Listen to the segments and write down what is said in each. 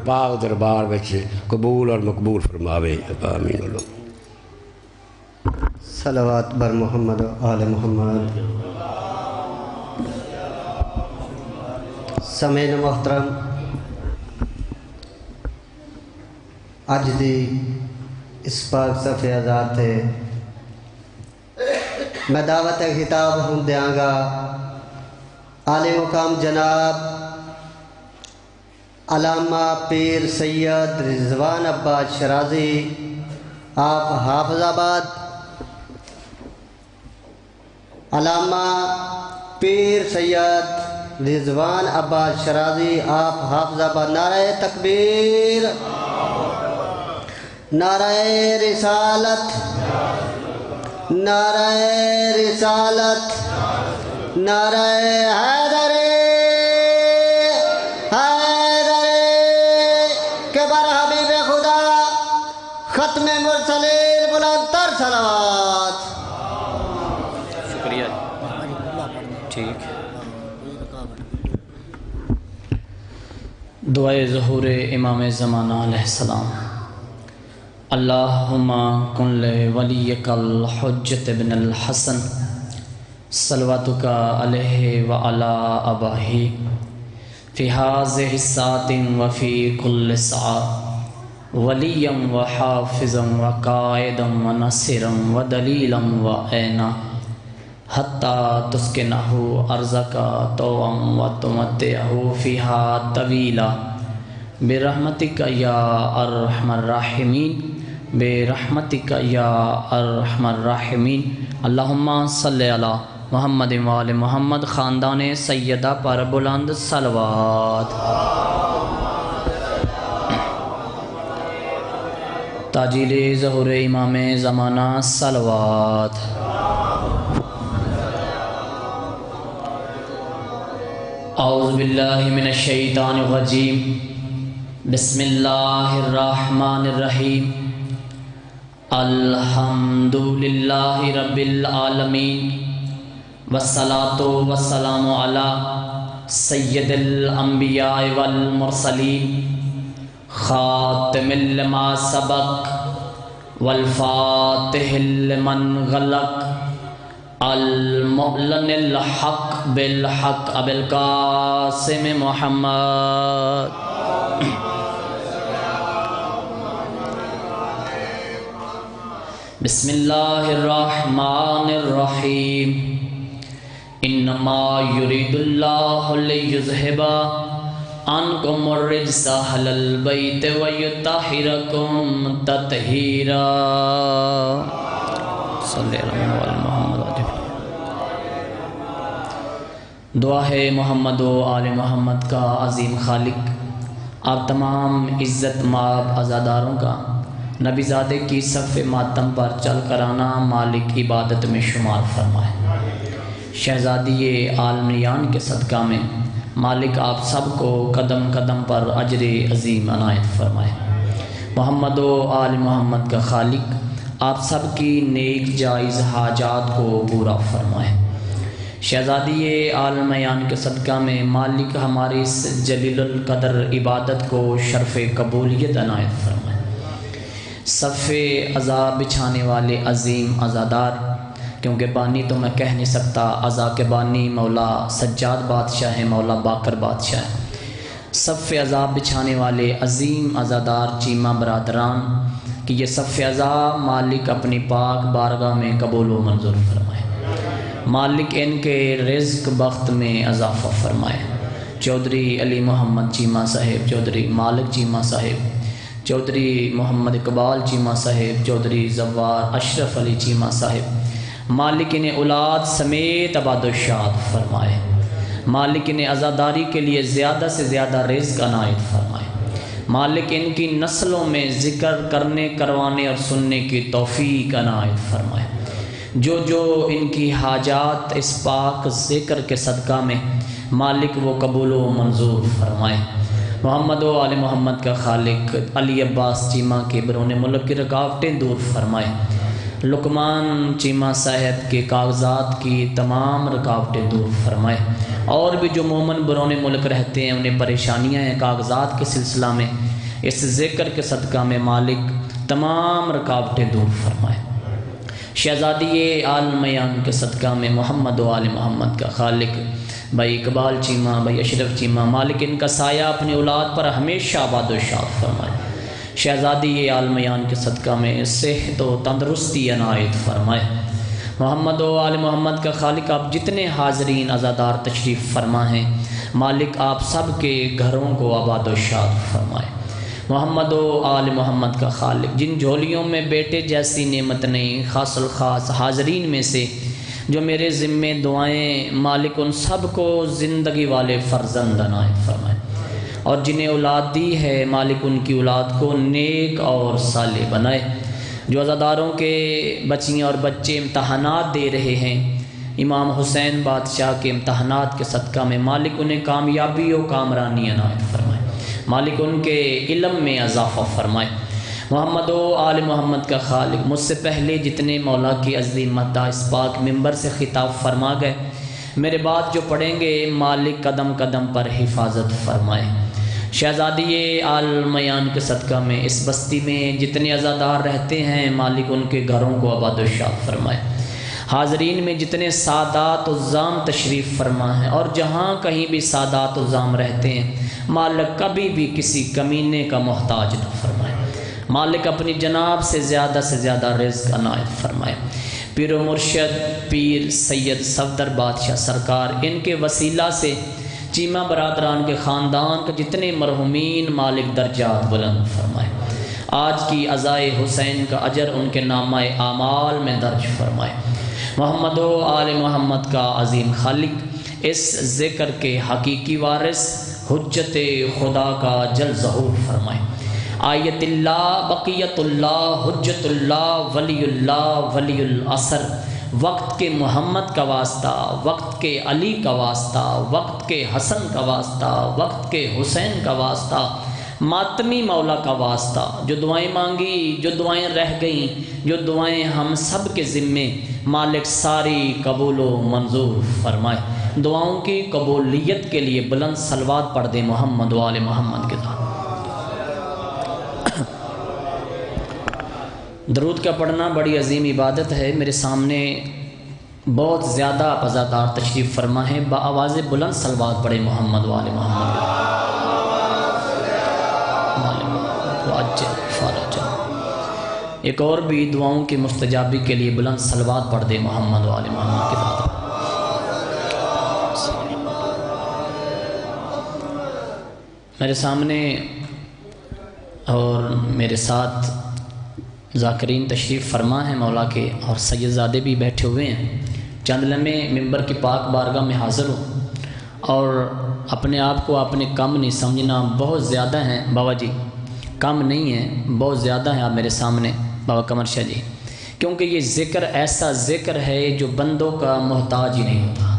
پاک دربار وچ قبول اور مقبول فرماوے، آمین۔ صلوات بر محمد و آل محمد۔ سامعین محترم، اج دی اس پاک صفحے آزاد تے میں دعوت خطاب ہوں دیاں گا عالی مقام جناب علامہ پیر سید رضوان عباس شرازی، آپ حافظ آباد۔ علامہ پیر سید رضوان عباس شرازی، آپ حافظ آباد۔ نعرہ تکبیر، نعرہ رسالت، نعرہ رسالت، نعرہ حیدر کے بر حبیب خدا ختم مرسلین بلند تر صلوات۔ شکریہ، ٹھیک۔ دعائے ظہور امام زمانہ علیہ السلام۔ اللہم کن لولیک الحجۃ بن الحسن صلواتک علیہ وعلی آبائہ فی ہذہ الساعۃ وفی کل ساعۃ ولیا وحافظا وقائدا ونصیرا ودلیلا وعینا حتی تسکنہ ارضک طوعا وتمتعہ فیہا طویلا برحمتک یا ارحم الراحمین، برحمتک یا ارحم الراحمین۔ اللہم صلی علی محمد وآل محمد۔ خاندان سیدہ پر بلند صلوات۔ تاجیل ظہور امام زمانہ صلوات۔ اعوذ باللہ من الشیطان الرجیم، بسم اللہ الرحمن الرحیم۔ الحمدللہ رب العالمین، والصلاة والسلام علی سید الانبیاء والمرسلین، خاتم لما سبق والفاتح لمن غلق، المعلن الحق بالحق ابو القاسم محمد۔ بسم اللہ الرحمن الرحیم۔ انما یرید اللہ لیذہب عنکم الرجس اہل البیت ویطہرکم تطہیرا۔ صلی اللہ علیہ محمد۔ دعا ہے محمد و آل محمد کا عظیم خالق آپ تمام عزت مآب عزاداروں کا نبی زادے کی صف ماتم پر چل کر آنا مالک عبادت میں شمار فرمائے۔ شہزادی عالمیان کے صدقہ میں مالک آپ سب کو قدم قدم پر اجر عظیم عنایت فرمائے۔ محمد و آل محمد کا خالق آپ سب کی نیک جائز حاجات کو پورا فرمائے۔ شہزادی عالمیان کے صدقہ میں مالک ہماری اس جلیل القدر عبادت کو شرف قبولیت عنایت فرمائے۔ صف عزا بچھانے والے عظیم عزادار، کیونکہ بانی تو میں کہہ نہیں سکتا، عزا کے بانی مولا سجاد بادشاہ ہے، مولا باقر بادشاہ ہے۔ صف عزا بچھانے والے عظیم عزادار چیمہ برادران کہ یہ صف عزا مالک اپنی پاک بارگاہ میں قبول و منظور فرمائے۔ مالک ان کے رزق بخت میں اضافہ فرمائے۔ چودھری علی محمد چیمہ صاحب، چودھری مالک چیمہ صاحب، چودھری محمد اقبال چیمہ صاحب، چودھری زوار اشرف علی چیمہ صاحب، مالک نے اولاد سمیت آباد و شاد فرمائے۔ مالک نے عزاداری کے لیے زیادہ سے زیادہ رزق عنایت فرمائے۔ مالک ان کی نسلوں میں ذکر کرنے، کروانے اور سننے کی توفیق عنایت فرمائے۔ جو جو ان کی حاجات اس پاک ذکر کے صدقہ میں مالک وہ قبول و منظور فرمائے۔ محمد و آل محمد کا خالق علی عباس چیمہ کے برون ملک کی رکاوٹیں دور فرمائے۔ لقمان چیمہ صاحب کے کاغذات کی تمام رکاوٹیں دور فرمائے، اور بھی جو مومن برون ملک رہتے ہیں انہیں پریشانیاں ہیں کاغذات کے سلسلہ میں، اس ذکر کے صدقہ میں مالک تمام رکاوٹیں دور فرمائے۔ شہزادی آل میان کے صدقہ میں محمد و آل محمد کا خالق بھائی اقبال چیمہ، بھائی اشرف چیمہ، مالک ان کا سایہ اپنی اولاد پر ہمیشہ آباد و شاد فرمائے۔ شہزادی آل میان کے صدقہ میں صحت و تندرستی عنایت فرمائے۔ محمد و آل محمد کا خالق آپ جتنے حاضرین عزادار تشریف فرما ہیں مالک آپ سب کے گھروں کو آباد و شاد فرمائے۔ محمد و آل محمد کا خالق جن جھولیوں میں بیٹے جیسی نعمت نہیں، خاص الخاص حاضرین میں سے جو میرے ذمے دعائیں مالک ان سب کو زندگی والے فرزند عنایت فرمائے، اور جنہیں اولاد دی ہے مالک ان کی اولاد کو نیک اور صالح بنائے۔ جو عزاداروں کے بچیاں اور بچے امتحانات دے رہے ہیں امام حسین بادشاہ کے امتحانات کے صدقہ میں مالک انہیں کامیابی و کامرانی عنایت فرمائے، مالک ان کے علم میں اضافہ فرمائے۔ محمد و آل محمد کا خالق مجھ سے پہلے جتنے مولا کی عظیم مداح اس پاک ممبر سے خطاب فرما گئے میرے بعد جو پڑھیں گے مالک قدم قدم پر حفاظت فرمائے۔ شہزادی آل میان کے صدقہ میں اس بستی میں جتنے عزادار رہتے ہیں مالک ان کے گھروں کو آباد و شاد فرمائے۔ حاضرین میں جتنے سادات عظام تشریف فرما ہیں اور جہاں کہیں بھی سادات عظام رہتے ہیں مالک کبھی بھی کسی کمینے کا محتاج نہ فرمائے، مالک اپنی جناب سے زیادہ رزق عنایت فرمائے۔ پیر و مرشد پیر سید صفدر بادشاہ سرکار ان کے وسیلہ سے چیمہ برادران کے خاندان کے جتنے مرحومین مالک درجات بلند فرمائے۔ آج کی عزائے حسین کا اجر ان کے نامہ اعمال میں درج فرمائے۔ محمد و آل محمد کا عظیم خالق اس ذکر کے حقیقی وارث حجت خدا کا جل ظہور فرمائے۔ آیت اللہ بقیت اللہ حجت اللہ ولی العصر، وقت کے محمد کا واسطہ، وقت کے علی کا واسطہ، وقت کے حسن کا واسطہ، وقت کے حسین کا واسطہ، ماتمی مولا کا واسطہ، جو دعائیں مانگی، جو دعائیں رہ گئیں، جو دعائیں ہم سب کے ذمے مالک ساری قبول و منظور فرمائے۔ دعاؤں کی قبولیت کے لیے بلند صلوات پڑھ دیں محمد و آل محمد کے ساتھ۔ درود کا پڑھنا بڑی عظیم عبادت ہے۔ میرے سامنے بہت زیادہ عزادار تشریف فرما ہے، بآواز بلند صلوات پڑھے محمد و آل محمد۔ ایک اور بھی دعاؤں کی مستجابی کے لیے بلند صلوات پڑھ دے محمد و آل محمد کے ساتھ۔ میرے سامنے اور میرے ساتھ ذاکرین تشریف فرما ہیں مولا کے، اور سید زادے بھی بیٹھے ہوئے ہیں۔ چند لمحے ممبر کی پاک بارگاہ میں حاضر ہوں اور اپنے آپ کو آپ نے کم نہیں سمجھنا، بہت زیادہ ہیں بابا جی، کم نہیں ہیں، بہت زیادہ ہیں آپ میرے سامنے بابا قمر شاہ جی، کیونکہ یہ ذکر ایسا ذکر ہے جو بندوں کا محتاج ہی نہیں ہوتا۔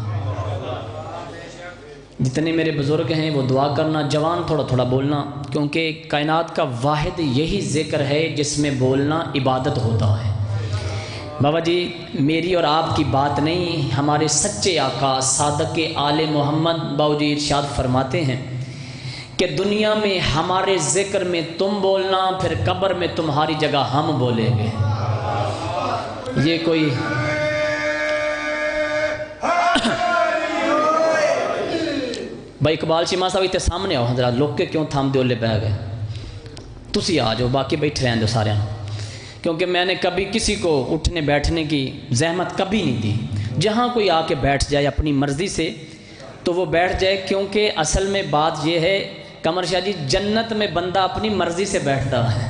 جتنے میرے بزرگ ہیں وہ دعا کرنا، جوان تھوڑا تھوڑا بولنا، کیونکہ کائنات کا واحد یہی ذکر ہے جس میں بولنا عبادت ہوتا ہے۔ بابا جی میری اور آپ کی بات نہیں، ہمارے سچے آقا صادق آل محمد باؤ جی ارشاد فرماتے ہیں کہ دنیا میں ہمارے ذکر میں تم بولنا، پھر قبر میں تمہاری جگہ ہم بولیں گے۔ یہ کوئی بھائی اقبال چیمہ صاحب اتنے سامنے آؤ حضرات، لوگ کے کیوں تھام دے اولے بہ گئے، تسی آ جاؤ، باقی بیٹھے رہن دو سارے، کیونکہ میں نے کبھی کسی کو اٹھنے بیٹھنے کی زحمت کبھی نہیں دی۔ جہاں کوئی آ کے بیٹھ جائے اپنی مرضی سے تو وہ بیٹھ جائے، کیونکہ اصل میں بات یہ ہے قمر شاہ جی، جنت میں بندہ اپنی مرضی سے بیٹھتا ہے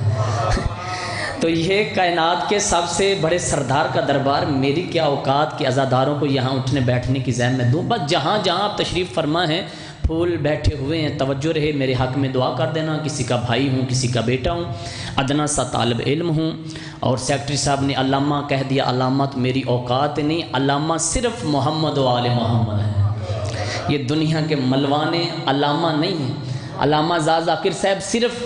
تو یہ کائنات کے سب سے بڑے سردار کا دربار، میری کیا اوقات کہ عزاداروں کو یہاں اٹھنے بیٹھنے کی زحمت دوں۔ بس جہاں جہاں آپ تشریف فرما ہیں، پھول بیٹھے ہوئے ہیں، توجہ رہے، میرے حق میں دعا کر دینا۔ کسی کا بھائی ہوں، کسی کا بیٹا ہوں، ادنا سا طالب علم ہوں، اور سیکٹری صاحب نے علامہ کہہ دیا، علامہ تو میری اوقات نہیں، علامہ صرف محمد و آل محمد ہے۔ یہ دنیا کے ملوانے علامہ نہیں ہیں۔ علامہ ذاکر صاحب صرف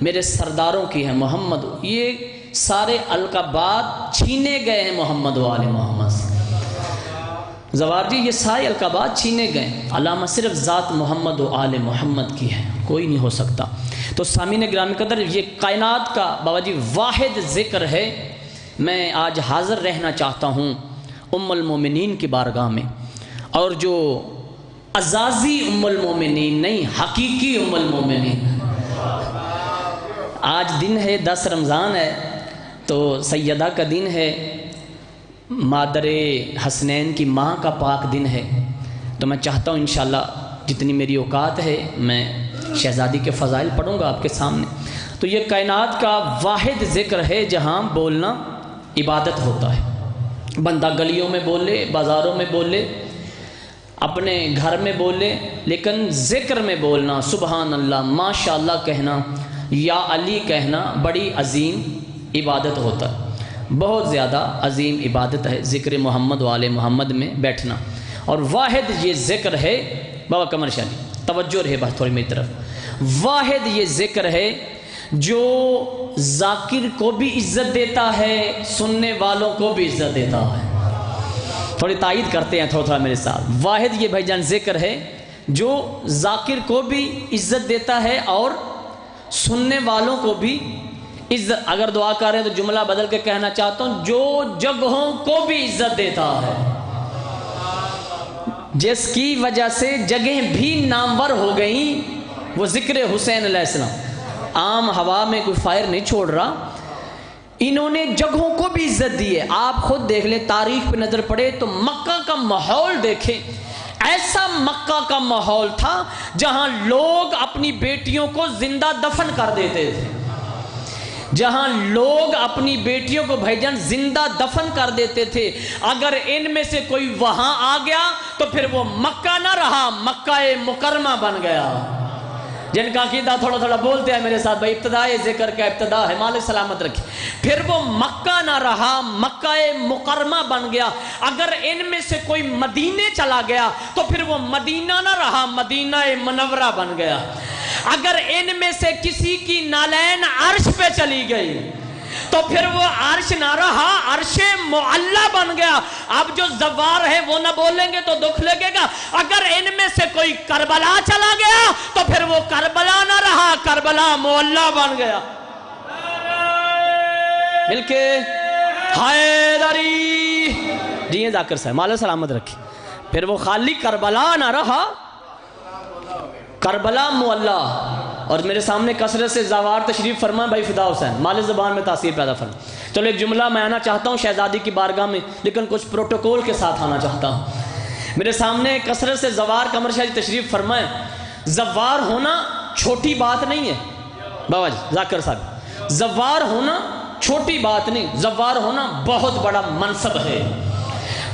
میرے سرداروں کی ہیں، محمد، یہ سارے القابات چھینے گئے ہیں محمد و آل محمد سے۔ زوار جی یہ سارے القابات چھینے گئے، علامہ صرف ذات محمد و آل محمد کی ہے، کوئی نہیں ہو سکتا۔ تو سامعین گرامی قدر، یہ کائنات کا بابا جی واحد ذکر ہے۔ میں آج حاضر رہنا چاہتا ہوں ام المومنین کی بارگاہ میں، اور جو عزازی ام المومنین نہیں، حقیقی ام المومنین۔ آج دن ہے 10 رمضان ہے، تو سیدہ کا دن ہے، مادر حسنین کی ماں کا پاک دن ہے۔ تو میں چاہتا ہوں انشاءاللہ جتنی میری اوقات ہے میں شہزادی کے فضائل پڑھوں گا آپ کے سامنے۔ تو یہ کائنات کا واحد ذکر ہے جہاں بولنا عبادت ہوتا ہے۔ بندہ گلیوں میں بولے، بازاروں میں بولے، اپنے گھر میں بولے، لیکن ذکر میں بولنا، سبحان اللہ، ماشاء اللہ کہنا، یا علی کہنا بڑی عظیم عبادت ہوتا ہے، بہت زیادہ عظیم عبادت ہے ذکر محمد و آل محمد میں بیٹھنا۔ اور واحد یہ ذکر ہے، بابا قمر شاہ جی توجہ رہے بس تھوڑی میری طرف، واحد یہ ذکر ہے جو ذاکر کو بھی عزت دیتا ہے، سننے والوں کو بھی عزت دیتا ہے۔ تھوڑی تائید کرتے ہیں تھوڑا میرے ساتھ۔ واحد یہ بھائی جان ذکر ہے جو ذاکر کو بھی عزت دیتا ہے اور سننے والوں کو بھی عزت۔ اگر دعا کر رہے ہیں تو جملہ بدل کے کہنا چاہتا ہوں، جو جگہوں کو بھی عزت دیتا ہے، جس کی وجہ سے جگہیں بھی نامور ہو گئیں، وہ ذکر حسین علیہ السلام۔ عام ہوا میں کوئی فائر نہیں چھوڑ رہا، انہوں نے جگہوں کو بھی عزت دی ہے۔ آپ خود دیکھ لیں، تاریخ پہ نظر پڑے تو مکہ کا ماحول دیکھیں، ایسا مکہ کا ماحول تھا جہاں لوگ اپنی بیٹیوں کو زندہ دفن کر دیتے تھے، جہاں لوگ اپنی بیٹیوں کو بھائی جان زندہ دفن کر دیتے تھے۔ اگر ان میں سے کوئی وہاں آ گیا تو پھر وہ مکہ نہ رہا، مکہ مکرمہ بن گیا۔ جن کا عقیدہ تھوڑا تھوڑا بولتے ہیں میرے ساتھ، بھائی ابتداء ذکر کا ابتدا ہے، مالک سلامت رکھے، پھر وہ مکہ نہ رہا، مکہ مکرمہ بن گیا۔ اگر ان میں سے کوئی مدینے چلا گیا تو پھر وہ مدینہ نہ رہا، مدینہ منورہ بن گیا۔ اگر ان میں سے کسی کی نالین عرش پہ چلی گئی تو پھر وہ عرش نہ رہا، عرش معلی بن گیا۔ اب جو زوار ہے وہ نہ بولیں گے تو دکھ لگے گا۔ اگر ان میں سے کوئی کربلا چلا گیا تو پھر وہ کربلا نہ رہا، کربلا معلی بن گیا۔ مل کے حیدری جی ذاکر صاحب مالک سلامت رکھے، پھر وہ خالی کربلا نہ رہا، کربلا معلی۔ اور میرے سامنے کثرت سے زوار تشریف فرما بھائی فدا حسین، مالک زبان میں تاثیر پیدا فرما۔ چلو ایک جملہ میں آنا چاہتا ہوں شہزادی کی بارگاہ میں، لیکن کچھ پروٹوکول کے ساتھ آنا چاہتا ہوں۔ میرے سامنے کثرت سے زوار قمر شاہ جی تشریف فرمائیں۔ زوار ہونا چھوٹی بات نہیں ہے بابا جی ذاکر صاحب، زوار ہونا چھوٹی بات نہیں، زوار ہونا بہت بڑا منصب ہے۔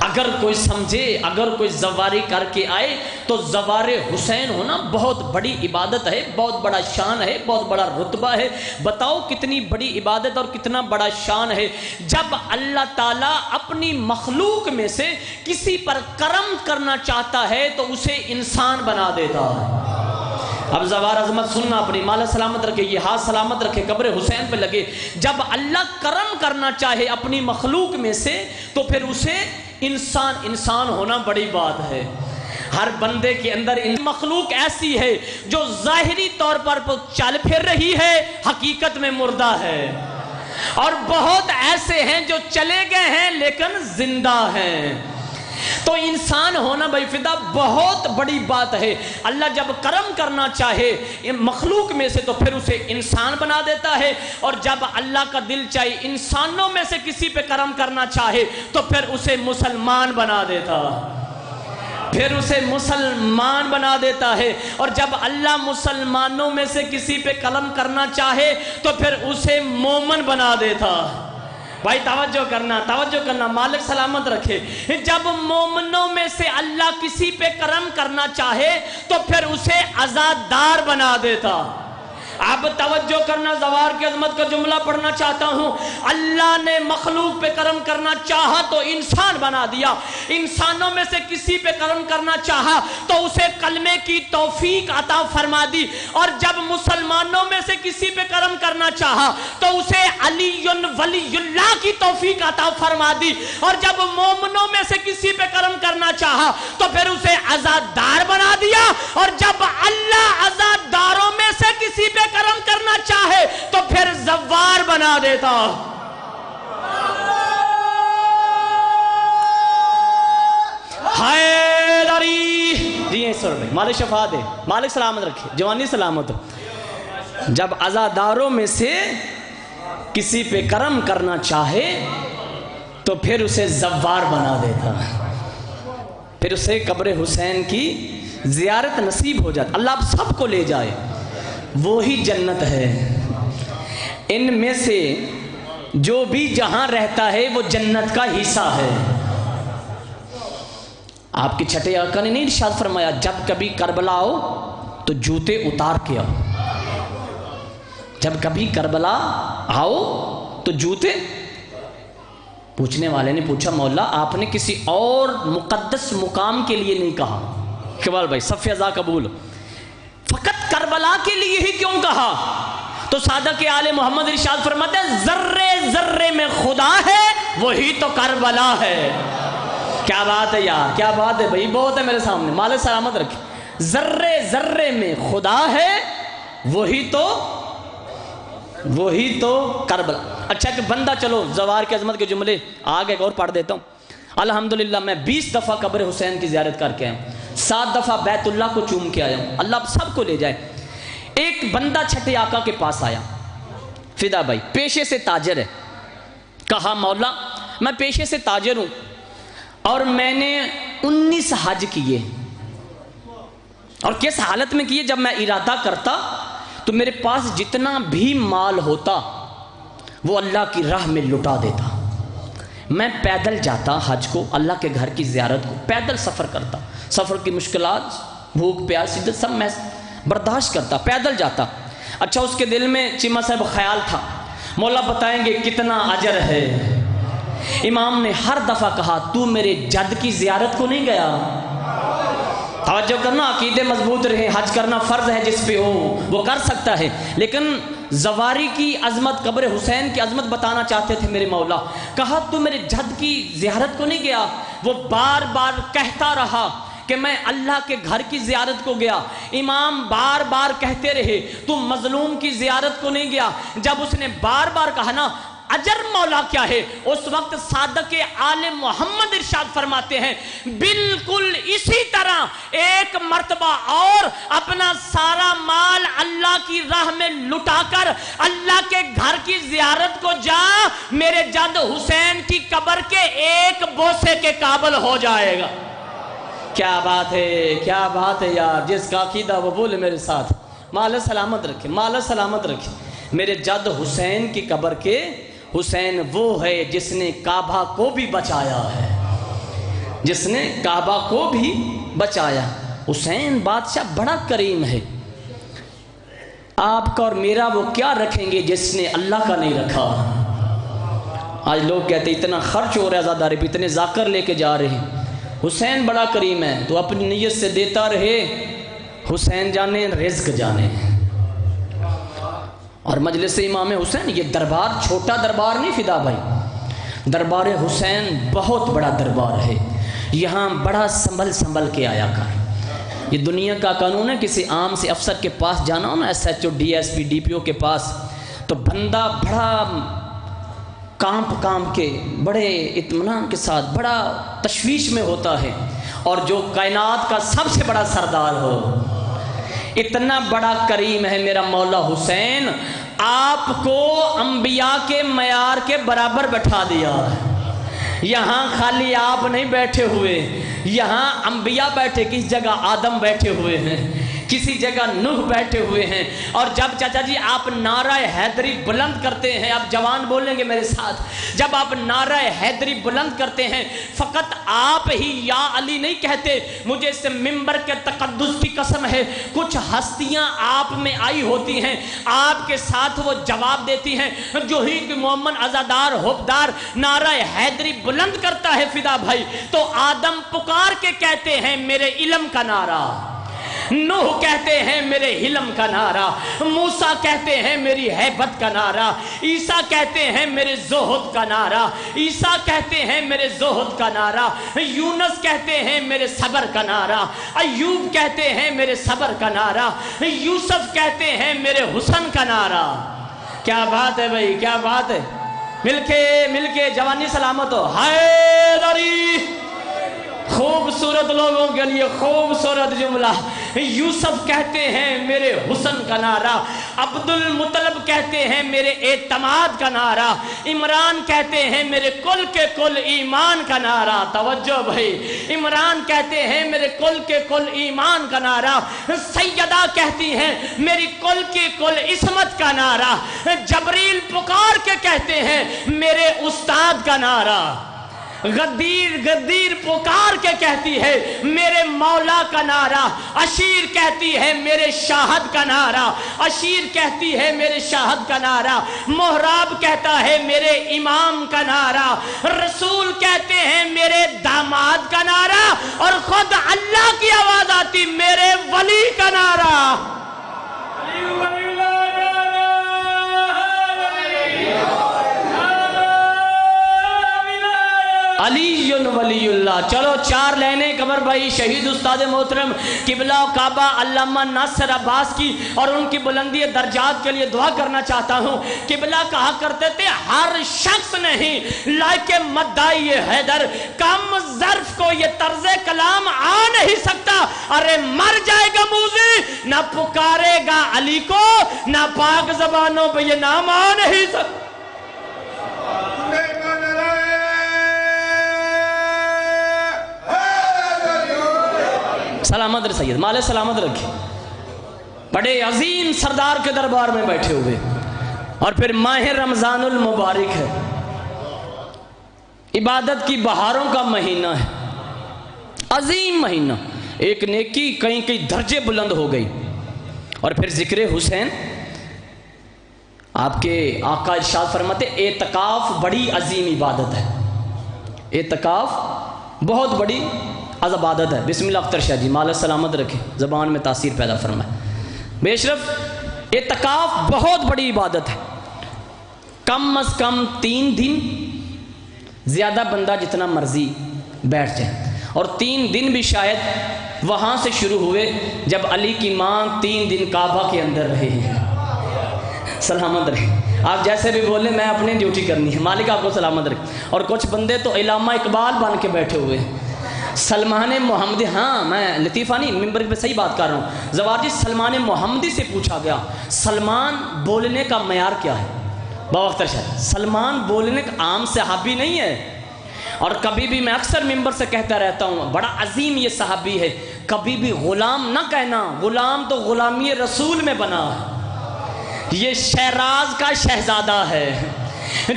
اگر کوئی سمجھے، اگر کوئی زواری کر کے آئے تو زوار حسین ہونا بہت بڑی عبادت ہے، بہت بڑا شان ہے، بہت بڑا رتبہ ہے۔ بتاؤ کتنی بڑی عبادت اور کتنا بڑا شان ہے جب اللہ تعالیٰ اپنی مخلوق میں سے کسی پر کرم کرنا چاہتا ہے تو اسے انسان بنا دیتا ہے۔ اب زوار عظمت سننا اپنی، مالک سلامت رکھے، یہ ہاتھ سلامت رکھے، قبر حسین پہ لگے۔ جب اللہ کرم کرنا چاہے اپنی مخلوق میں سے تو پھر اسے انسان ہونا بڑی بات ہے۔ ہر بندے کے اندر مخلوق ایسی ہے جو ظاہری طور پر چل پھر رہی ہے، حقیقت میں مردہ ہے، اور بہت ایسے ہیں جو چلے گئے ہیں لیکن زندہ ہیں۔ تو انسان ہونا بھائی فدا بہت بڑی بات ہے۔ اللہ جب کرم کرنا چاہے مخلوق میں سے تو پھر اسے انسان بنا دیتا ہے، اور جب اللہ کا دل چاہے انسانوں میں سے کسی پہ کرم کرنا چاہے تو پھر اسے مسلمان بنا دیتا، پھر اسے مسلمان بنا دیتا ہے۔ اور جب اللہ مسلمانوں میں سے کسی پہ کرم کرنا چاہے تو پھر اسے مومن بنا دیتا۔ بھائی توجہ کرنا، مالک سلامت رکھے۔ جب مومنوں میں سے اللہ کسی پہ کرم کرنا چاہے تو پھر اسے عزادار بنا دیتا۔ اب توجہ کرنا، زوار کی عظمت کا جملہ پڑھنا چاہتا ہوں۔ اللہ نے مخلوق پہ کرم کرنا چاہا تو انسان بنا دیا، انسانوں میں سے کسی پہ کرم کرنا چاہا تو اسے کلمے کی توفیق عطا فرما دی، اور جب مسلمانوں میں سے کسی پہ کرم کرنا چاہا تو اسے علی ولی اللہ کی توفیق عطا فرما دی، اور جب مومنوں میں سے کسی پہ کرم کرنا چاہا تو پھر اسے عزادار بنا دیا، اور جب اللہ عزاداروں میں سے کسی پہ کرم کرنا چاہے تو پھر زوار بنا دیتا۔ حیدری جی سر بھائی، مالک شفا دے، مالک سلامت رکھے، جوانی سلامت ہو۔ جب عزاداروں میں سے کسی پہ کرم کرنا چاہے تو پھر اسے زوار بنا دیتا، پھر اسے قبر حسین کی زیارت نصیب ہو جاتا۔ اللہ آپ سب کو لے جائے، وہی جنت ہے۔ ان میں سے جو بھی جہاں رہتا ہے وہ جنت کا حصہ ہے۔ آپ کے چھٹے آقا نے نہیں ارشاد فرمایا جب کبھی کربلا آؤ تو جوتے اتار کے آؤ؟ جب کبھی کربلا آؤ تو جوتے، پوچھنے والے نے پوچھا مولا آپ نے کسی اور مقدس مقام کے لیے نہیں کہا؟ اقبال بھائی صف ازا قبول، فقط کربلا کے لیے ہی کیوں کہا؟ تو صادق آل محمد ارشاد فرماتے ہیں ذرے ذرے میں خدا ہے وہی تو کربلا ہے۔ کیا بات ہے یار، کیا بات ہے بھائی، بہت ہے میرے سامنے، مالک سلامت رکھے۔ ذرے ذرے میں خدا ہے وہی تو کربلا۔ اچھا کہ بندہ، چلو زوار کی عظمت کے جملے آگے اور پڑھ دیتا ہوں۔ الحمدللہ میں 20 دفعہ قبر حسین کی زیارت کر کے آیا ہوں، 7 دفعہ بیت اللہ کو چوم کے آیا ہوں۔ اللہ آپ سب کو لے جائے۔ ایک بندہ چھٹے آقا کے پاس آیا، فدا بھائی پیشے سے تاجر ہے، کہا مولا میں پیشے سے تاجر ہوں اور میں نے 19 حج کیے، اور کس حالت میں کیے؟ جب میں ارادہ کرتا تو میرے پاس جتنا بھی مال ہوتا وہ اللہ کی راہ میں لٹا دیتا۔ میں پیدل جاتا حج کو، اللہ کے گھر کی زیارت کو پیدل سفر کرتا، سفر کی مشکلات، بھوک پیاس شدت سب میں برداشت کرتا، پیدل جاتا۔ اچھا اس کے دل میں چیمہ صاحب خیال تھا مولا بتائیں گے کتنا اجر ہے؟ امام نے ہر دفعہ کہا تو میرے جد کی زیارت کو نہیں گیا؟ توجہ کرنا، عقیدے مضبوط رہے، حج کرنا فرض ہے، جس پہ ہو وہ کر سکتا ہے، لیکن زواری کی عظمت، قبر حسین کی عظمت بتانا چاہتے تھے میرے مولا۔ کہا تو میرے جد کی زیارت کو نہیں گیا؟ وہ بار بار کہتا رہا کہ میں اللہ کے گھر کی زیارت کو گیا۔ امام بار بار کہتے رہے تو مظلوم کی زیارت کو نہیں گیا۔ جب اس نے بار بار کہا نا اجر مولا کیا ہے، اس وقت صادق آل محمد ارشاد فرماتے ہیں بالکل اسی طرح ایک مرتبہ اور اپنا سارا مال اللہ کی راہ میں لٹا کر اللہ کے گھر کی زیارت کو جا، میرے جد حسین کی قبر کے ایک بوسے کے قابل ہو جائے گا۔ کیا بات ہے، کیا بات ہے یار، جس کا عقیدہ وہ بولے میرے ساتھ، مال سلامت رکھے، مال سلامت رکھے۔ میرے جد حسین کی قبر کے حسین وہ ہے جس نے کعبہ کو بھی بچایا ہے، جس نے کعبہ کو بھی بچایا۔ حسین بادشاہ بڑا کریم ہے، آپ کا اور میرا وہ کیا رکھیں گے جس نے اللہ کا نہیں رکھا؟ آج لوگ کہتے اتنا خرچ ہو رہا ہے عزاداری پہ، اتنے ذاکر لے کے جا رہے ہیں۔ حسین بڑا کریم ہے، تو اپنی نیت سے دیتا رہے، حسین جانے رزق جانے۔ اور مجلس امام حسین یہ دربار چھوٹا دربار نہیں فدا بھائی، دربار حسین بہت بڑا دربار ہے، یہاں بڑا سنبھل کے آیا کر۔ یہ دنیا کا قانون ہے، کسی عام سے افسر کے پاس جانا ہو نا، S H O D S P D P O کے پاس، تو بندہ بڑا کانپ کے بڑے اطمینان کے ساتھ بڑا تشویش میں ہوتا ہے، اور جو کائنات کا سب سے بڑا سردار ہو، اتنا بڑا کریم ہے میرا مولا حسین، آپ کو انبیاء کے معیار کے برابر بٹھا دیا۔ یہاں خالی آپ نہیں بیٹھے ہوئے، یہاں انبیاء بیٹھے، کس جگہ آدم بیٹھے ہوئے ہیں، کسی جگہ نوح بیٹھے ہوئے ہیں، اور جب چچا جی آپ نعرہ حیدری بلند کرتے ہیں، آپ جوان بولیں گے میرے ساتھ، جب آپ نعرہ حیدری بلند کرتے ہیں فقط آپ ہی یا علی نہیں کہتے، مجھے اس ممبر کے تقدس کی قسم ہے کچھ ہستیاں آپ میں آئی ہوتی ہیں، آپ کے ساتھ وہ جواب دیتی ہیں، جو ہی کہ محمد عزادار حبدار نعرہ حیدری بلند کرتا ہے فدا بھائی، تو آدم پکار کے کہتے ہیں میرے علم کا نعرہ، نوح کہتے ہیں میرے علم کا نعرہ، موسیٰ کہتے ہیں میری ہیبت کا نعرہ، عیسیٰ کہتے ہیں میرے زہد کا نعرہ، عیسیٰ کہتے ہیں میرے زہد کا نعرہ، یونس کہتے ہیں میرے صبر کا نعرہ، ایوب کہتے ہیں میرے صبر کا نعرہ، یوسف کہتے ہیں میرے حسن کا نعرہ۔ کیا بات ہے بھائی، کیا بات ہے، مل کے جوانی سلامت ہو۔ حیدری، خوبصورت لوگوں کے لیے خوبصورت جملہ۔ یوسف کہتے ہیں میرے حسن کا نعرہ، عبد المطلب کہتے ہیں میرے اعتماد کا نعرہ، عمران کہتے ہیں میرے کل کے کل ایمان کا نعرہ۔ توجہ بھائی، عمران کہتے ہیں میرے کل کے کل ایمان کا نعرہ، سیدہ کہتی ہیں میری کل کی کل عصمت کا نعرہ، جبریل پکار کے کہتے ہیں میرے استاد کا نعرہ، غدیر پکار کے کہتی ہے میرے مولا کا نعرہ، عشیر کہتی ہے میرے شاہد کا نعرہ، عشیر کہتی ہے میرے شاہد کا نعرہ، محراب کہتا ہے میرے امام کا نعرہ، رسول کہتے ہیں میرے داماد کا نعرہ، اور خود اللہ کی آواز آتی میرے ولی کا نعرہ۔ علی ولی اللہ۔ چلو 4 لائنیں قمر بھائی شہید استاد محترم قبلہ و کعبہ علامہ ناصر عباس کی اور ان کی بلندی درجات کے لیے دعا کرنا چاہتا ہوں۔ قبلہ کہا کرتے تھے ہر شخص نہیں لائق مدعی حیدر، کم ظرف کو یہ طرز کلام آ نہیں سکتا، ارے مر جائے گا موذی نہ پکارے گا علی کو، نہ پاک زبانوں پہ یہ نام آ نہیں سکتا۔ سلامت رہ سید، مال سلامت رکھے، بڑے عظیم سردار کے دربار میں بیٹھے ہوئے، اور پھر ماہ رمضان المبارک ہے، عبادت کی بہاروں کا مہینہ ہے، عظیم مہینہ، ایک نیکی کئی درجے بلند ہو گئی، اور پھر ذکر حسین، آپ کے آقا ارشاد فرماتے اعتکاف بڑی عظیم عبادت ہے، اعتکاف بہت بڑی عبادت ہے۔ بسم اللہ اختر شاہ جی، مال سلامت رکھے، زبان میں تاثیر پیدا فرمائے۔ بے شرف اعتکاف بہت بڑی عبادت ہے، کم از کم 3 دن، زیادہ بندہ جتنا مرضی بیٹھ جائے، اور 3 دن بھی شاید وہاں سے شروع ہوئے جب علی کی ماں 3 دن کعبہ کے اندر رہے ہیں۔ سلامت رہے، آپ جیسے بھی بولیں میں اپنی ڈیوٹی کرنی ہے، مالک آپ کو سلامت رکھے۔ اور کچھ بندے تو علامہ اقبال بن کے بیٹھے ہوئے ہیں، سلمان محمدی، ہاں میں لطیفہ نہیں، ممبر پہ صحیح بات کر رہا ہوں، زوار جی سلمان محمدی سے پوچھا گیا سلمان بولنے کا معیار کیا ہے؟ باوختر شاہ، سلمان بولنے کا عام صحابی نہیں ہے، اور کبھی بھی میں اکثر ممبر سے کہتا رہتا ہوں بڑا عظیم یہ صحابی ہے، کبھی بھی غلام نہ کہنا، غلام تو غلامی رسول میں بنا، یہ شیراز کا شہزادہ ہے،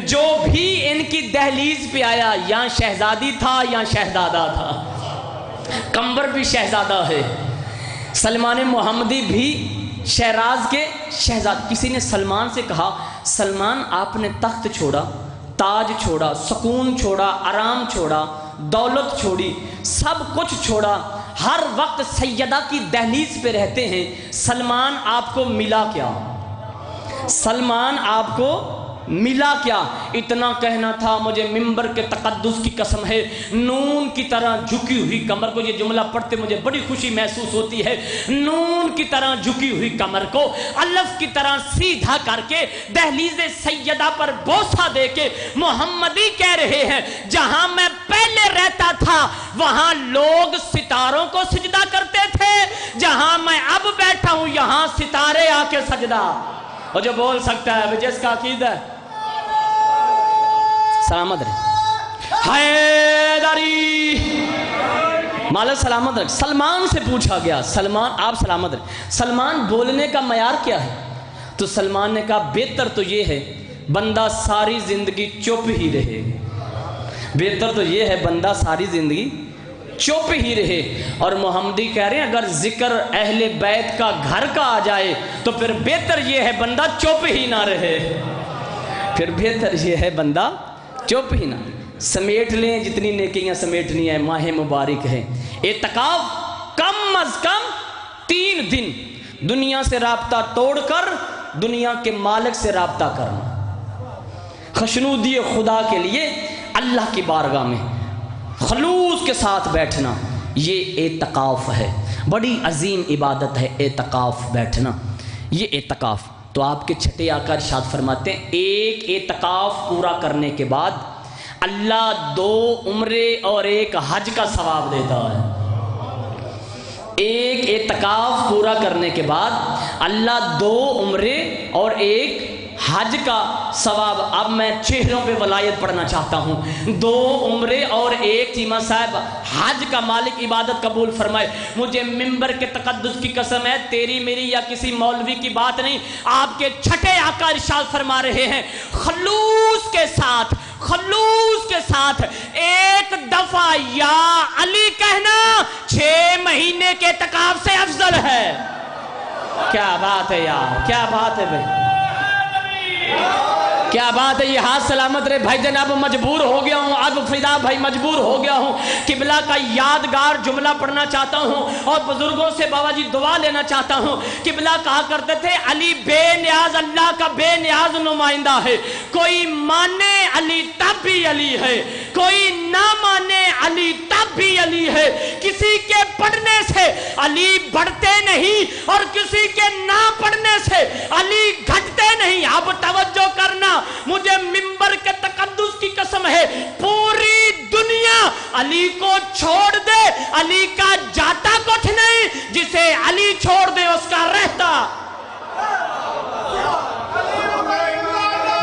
جو بھی ان کی دہلیز پہ آیا یا شہزادی تھا یا شہزادہ تھا، کمبر بھی شہزادہ ہے، سلمان محمدی بھی شیراز کے شہزاد۔ کسی نے سلمان سے کہا سلمان آپ نے تخت چھوڑا، تاج چھوڑا، سکون چھوڑا، آرام چھوڑا، دولت چھوڑی، سب کچھ چھوڑا، ہر وقت سیدہ کی دہلیز پہ رہتے ہیں، سلمان آپ کو ملا کیا؟ سلمان آپ کو ملا کیا؟ اتنا کہنا تھا مجھے ممبر کے تقدس کی قسم ہے، نون کی طرح جھکی ہوئی کمر کو، یہ جملہ پڑھتے مجھے بڑی خوشی محسوس ہوتی ہے، نون کی طرح جھکی ہوئی کمر کو الف کی طرح سیدھا کر کے دہلیز سیدہ پر بوسہ دے کے محمدی کہہ رہے ہیں جہاں میں پہلے رہتا تھا وہاں لوگ ستاروں کو سجدہ کرتے تھے، جہاں میں اب بیٹھا ہوں یہاں ستارے آ کے سجدہ۔ اور جو بول سکتا ہے جس کا عقیدہ ہے سلامت رہے۔ حیدری مالک سلامت رکھ۔ سلمان سے پوچھا گیا، سلمان آپ سلامت رکھ، سلمان بولنے کا معیار کیا ہے؟ تو سلمان نے کہا بہتر تو یہ ہے بندہ ساری زندگی چپ ہی رہے، بہتر تو یہ ہے بندہ ساری زندگی چپ ہی رہے۔ اور محمدی کہہ رہے ہیں اگر ذکر اہل بیت کا گھر کا آ جائے تو پھر بہتر یہ ہے بندہ چپ ہی نہ رہے، پھر بہتر یہ ہے بندہ چپ ہی نہ رہے۔ سمیٹ لیں جتنی نیکیاں سمیٹنی ہے، ماہ مبارک ہے۔ اعتکاف کم از کم 3 دن دنیا سے رابطہ توڑ کر دنیا کے مالک سے رابطہ کرنا، خشنودی خدا کے لیے اللہ کی بارگاہ میں خلوص کے ساتھ بیٹھنا، یہ اعتکاف ہے۔ بڑی عظیم عبادت ہے اعتکاف بیٹھنا، یہ اعتکاف۔ تو آپ کے چھٹے آقا ارشاد فرماتے ہیں ایک اعتکاف پورا کرنے کے بعد اللہ 2 عمرے اور 1 حج کا ثواب دیتا ہے۔ ایک اعتکاف پورا کرنے کے بعد اللہ 2 عمرے اور 1 حج کا ثواب۔ اب میں چہروں پہ ولایت پڑھنا چاہتا ہوں۔ 2 عمرے اور 1 چیمہ صاحب حج کا مالک عبادت قبول فرمائے۔ مجھے ممبر کے تقدس کی قسم ہے، تیری میری یا کسی مولوی کی بات نہیں، آپ کے چھٹے آقا ارشاد فرما رہے ہیں خلوص کے ساتھ، خلوص کے ساتھ 1 دفعہ یا علی کہنا 6 مہینے کے اعتکاف سے افضل ہے۔ کیا بات ہے یار، کیا بات ہے بھائی، کیا بات ہے۔ یہ ہاتھ سلامت رہے بھائی جان، اب مجبور ہو گیا ہوں، اب فدا بھائی مجبور ہو گیا ہوں، قبلہ کا یادگار جملہ پڑھنا چاہتا ہوں اور بزرگوں سے بابا جی دعا لینا چاہتا ہوں۔ قبلہ کہا کرتے تھے علی بے نیاز اللہ کا بے نیاز نمائندہ ہے، کوئی مانے علی تب بھی علی ہے، کوئی نہ مانے علی تب بھی علی ہے۔ کسی کے پڑھنے سے علی بڑھتے نہیں اور کسی کے نہ پڑھنے سے علی گھٹتے نہیں۔ اب توجہ کرنا، مجھے ممبر کے تقدس کی قسم ہے پوری دنیا علی کو چھوڑ دے، علی کا جاتا کچھ نہیں، جسے علی چھوڑ دے اس کا رہتا۔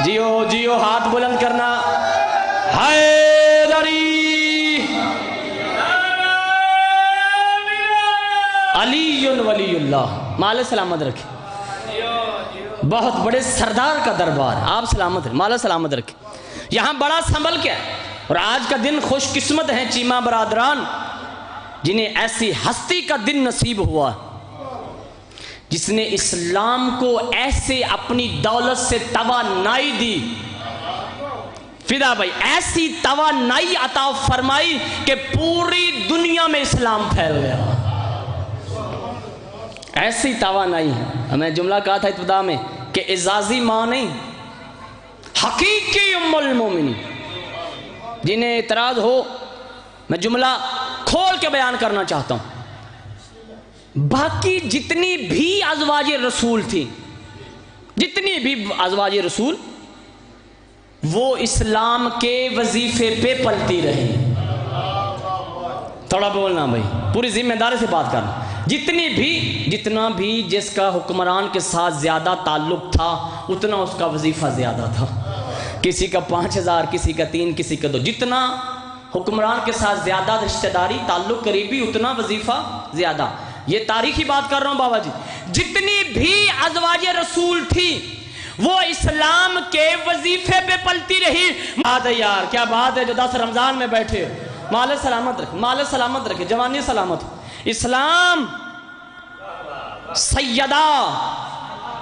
جیو جیو ہاتھ بلند کرنا، حیدری علی ولی اللہ، مال سلامت رکھے۔ بہت بڑے سردار کا دربار، آپ سلامت رکھیں، مالا سلامت رکھیں۔ یہاں بڑا سنبھل کے اور آج کا دن خوش قسمت ہیں چیمہ برادران جنہیں ایسی ہستی کا دن نصیب ہوا جس نے اسلام کو ایسے اپنی دولت سے توانائی دی۔ فدا بھائی ایسی توانائی عطا فرمائی کہ پوری دنیا میں اسلام پھیل گیا، ایسی توانائی ہے۔ ہمیں جملہ کہا تھا ابتدا میں کہ اعزازی ماں نہیں، حقیقی ام المومنین۔ جنہیں اعتراض ہو میں جملہ کھول کے بیان کرنا چاہتا ہوں، باقی جتنی بھی ازواج رسول تھی، جتنی بھی ازواج رسول، وہ اسلام کے وظیفے پہ پلتی رہی۔ تھوڑا بولنا بھائی، پوری ذمہ داری سے بات کرنا۔ جتنا بھی جس کا حکمران کے ساتھ زیادہ تعلق تھا اتنا اس کا وظیفہ زیادہ تھا، کسی کا 5000، کسی کا 3، کسی کا 2، جتنا حکمران کے ساتھ زیادہ رشتہ داری تعلق قریبی اتنا وظیفہ زیادہ۔ یہ تاریخی بات کر رہا ہوں بابا جی، جتنی بھی ازواج رسول تھی وہ اسلام کے وظیفے پہ پلتی رہی۔ بات ہے یار، کیا بات ہے جو 10 رمضان میں بیٹھے، مال سلامت رکھے، مال سلامت رکھے، جوانی سلامت۔ اسلام سیدہ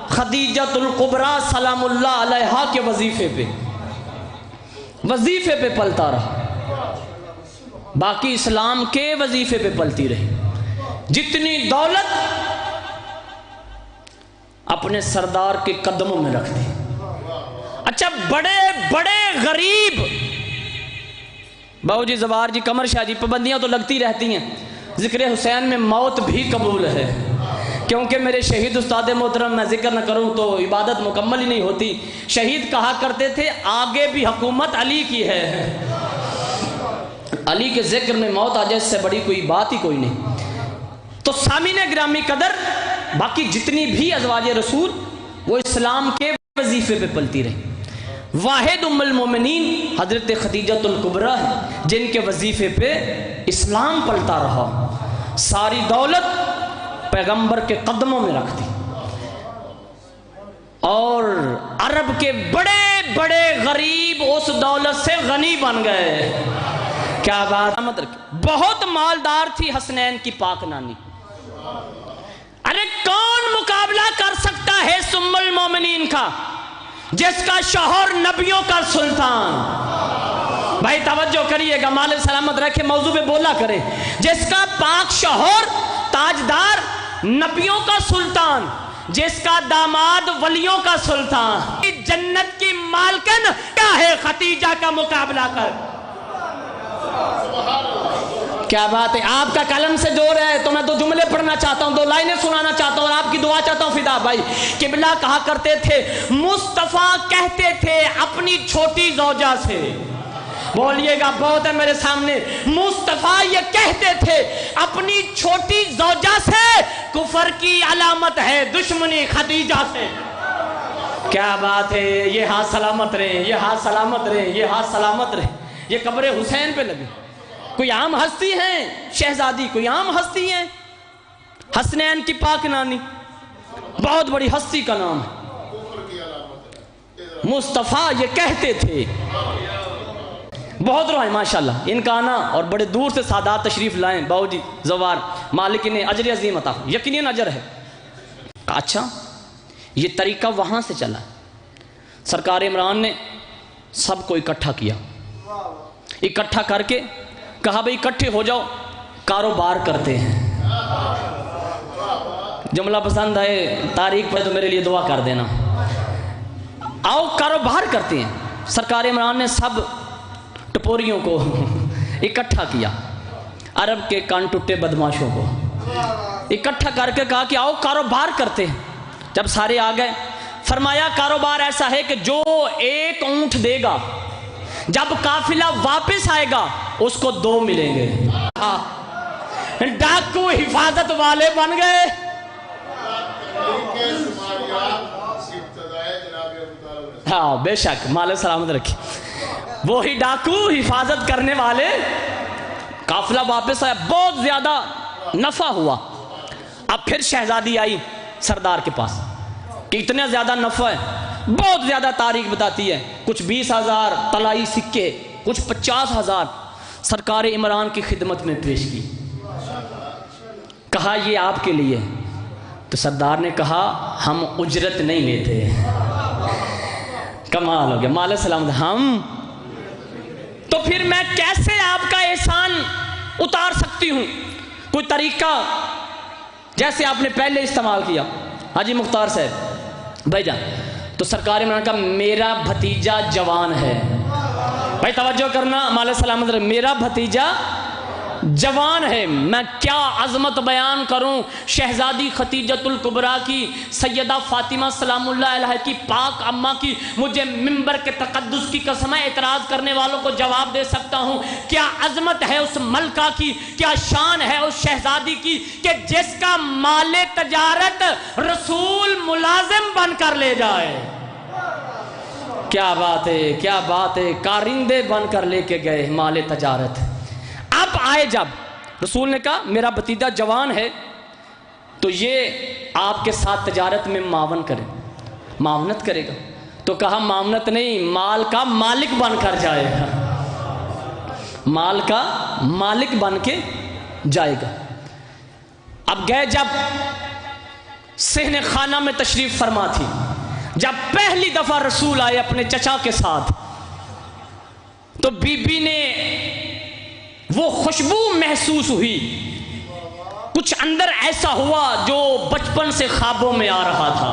خدیجۃ الکبریٰ سلام اللہ علیہا کے وظیفے پہ پلتا رہا، باقی اسلام کے وظیفے پہ پلتی رہی۔ جتنی دولت اپنے سردار کے قدموں میں رکھ دی۔ اچھا بڑے بڑے غریب باؤ جی، زوار جی، قمر شاہ جی، پابندیاں تو لگتی رہتی ہیں، ذکر حسین میں موت بھی قبول ہے، کیونکہ میرے شہید استاد محترم میں ذکر نہ کروں تو عبادت مکمل ہی نہیں ہوتی۔ شہید کہا کرتے تھے آگے بھی حکومت علی کی ہے، علی کے ذکر میں موت آ جائے اس سے بڑی کوئی بات ہی کوئی نہیں۔ تو سامعین گرامی قدر، باقی جتنی بھی ازواج رسول وہ اسلام کے وظیفے پہ پلتی رہی۔ واحد ام المومنین حضرت خدیجۃ الکبریٰ ہے جن کے وظیفے پہ اسلام پلتا رہا، ساری دولت پیغمبر کے قدموں میں رکھ دی، اور عرب کے بڑے بڑے غریب اس دولت سے غنی بن گئے۔ کیا بات، بہت مالدار تھی حسنین کی پاک نانی۔ ارے کون مقابلہ کر سکتا ہے ام المومنین کا جس کا شوہر نبیوں کا سلطان؟ بھائی توجہ کریے گا، مال سلامت رکھے، موضوع پہ بولا کرے۔ جس کا پاک شوہر تاجدار نبیوں کا سلطان، جس کا داماد ولیوں کا سلطان، جنت کی مالکن کیا ہے خدیجہ کا مقابلہ کر؟ کیا بات ہے، آپ کا قلم سے جوڑ ہے تو میں دو جملے پڑھنا چاہتا ہوں، دو لائنیں سنانا چاہتا ہوں اور آپ کی دعا چاہتا ہوں فدا بھائی۔ قبلہ کہا کرتے تھے، مصطفیٰ کہتے تھے اپنی چھوٹی زوجہ سے، بولیے گا بہت ہے میرے سامنے، مصطفیٰ یہ کہتے تھے اپنی چھوٹی زوجہ سے کفر کی علامت ہے دشمنی خدیجہ سے۔ کیا بات ہے، یہ ہاتھ سلامت رہے، یہ ہاتھ سلامت رہے، یہ ہاتھ سلامت رہے۔ یہ قبر حسین پہ لگے، کوئی عام ہستی ہیں شہزادی، کوئی عام ہستی ہیں؟ حسنین کی پاک نانی، بہت بڑی ہستی کا نام ہے۔ مصطفیٰ یہ کہتے تھے، بہت روائیں ماشاءاللہ، ان کا آنا اور بڑے دور سے سادات تشریف لائیں، باؤ جی زوار، مالک نے اجر عظیم عطا، یقیناً اجر ہے۔ اچھا یہ طریقہ وہاں سے چلا، سرکار عمران نے سب کو اکٹھا کیا، اکٹھا کر کے کہا بھئی اکٹھے ہو جاؤ، کاروبار کرتے ہیں۔ جملہ پسند ہے تاریخ پر تو میرے لیے دعا کر دینا۔ آؤ کاروبار کرتے ہیں۔ سرکار عمران نے سب ٹپوریوں کو اکٹھا کیا، عرب کے کان ٹوٹے بدماشوں کو اکٹھا کر کے کہا کہ آؤ کاروبار کرتے ہیں۔ جب سارے آ گئے، فرمایا کاروبار ایسا ہے کہ جو ایک اونٹ دے گا جب قافلہ واپس آئے گا اس کو 2 ملیں گے۔ ڈاکو حفاظت والے بن گئے۔ ہاں بے شک، مال سلامت رکھے، وہی ڈاکو حفاظت کرنے والے۔ قافلہ واپس آیا، بہت زیادہ نفع ہوا۔ اب پھر شہزادی آئی سردار کے پاس کہ اتنا زیادہ نفع ہے، بہت زیادہ تاریخ بتاتی ہے، کچھ 20,000 طلائی سکے، کچھ 50,000 سرکار عمران کی خدمت میں پیش کی۔ کہا یہ آپ کے لیے، تو سردار نے کہا ہم اجرت نہیں لیتے۔ کمال ہو گیا، مال سلامت۔ ہم تو پھر میں کیسے آپ کا احسان اتار سکتی ہوں؟ کوئی طریقہ جیسے آپ نے پہلے استعمال کیا حاجی مختار صاحب بھائی جان۔ تو سرکار عمران کا میرا بھتیجا جوان ہے، بھائی توجہ کرنا، مال سلامت رہے، میرا بھتیجا جوان ہے، میں کیا عظمت بیان کروں شہزادی خدیجۃ الکبریٰ کی، سیدہ فاطمہ سلام اللہ علیہ کی پاک اماں کی۔ مجھے منبر کے تقدس کی قسم ہے، اعتراض کرنے والوں کو جواب دے سکتا ہوں، کیا عظمت ہے اس ملکہ کی، کیا شان ہے اس شہزادی کی کہ جس کا مال تجارت رسول ملازم بن کر لے جائے۔ کیا بات ہے، کیا بات ہے، کارندے بن کر لے کے گئے مال تجارت۔ اب آئے جب رسول نے کہا میرا بھتیجا جوان ہے تو یہ آپ کے ساتھ تجارت میں معاونت کرے گا، تو کہا معاونت نہیں، مال کا مالک بن کر جائے گا، مال کا مالک بن کے جائے گا۔ اب گئے جب صحن خانہ میں تشریف فرما تھی، جب پہلی دفعہ رسول آئے اپنے چچا کے ساتھ، تو بی بی نے وہ خوشبو محسوس ہوئی، کچھ اندر ایسا ہوا جو بچپن سے خوابوں میں آ رہا تھا۔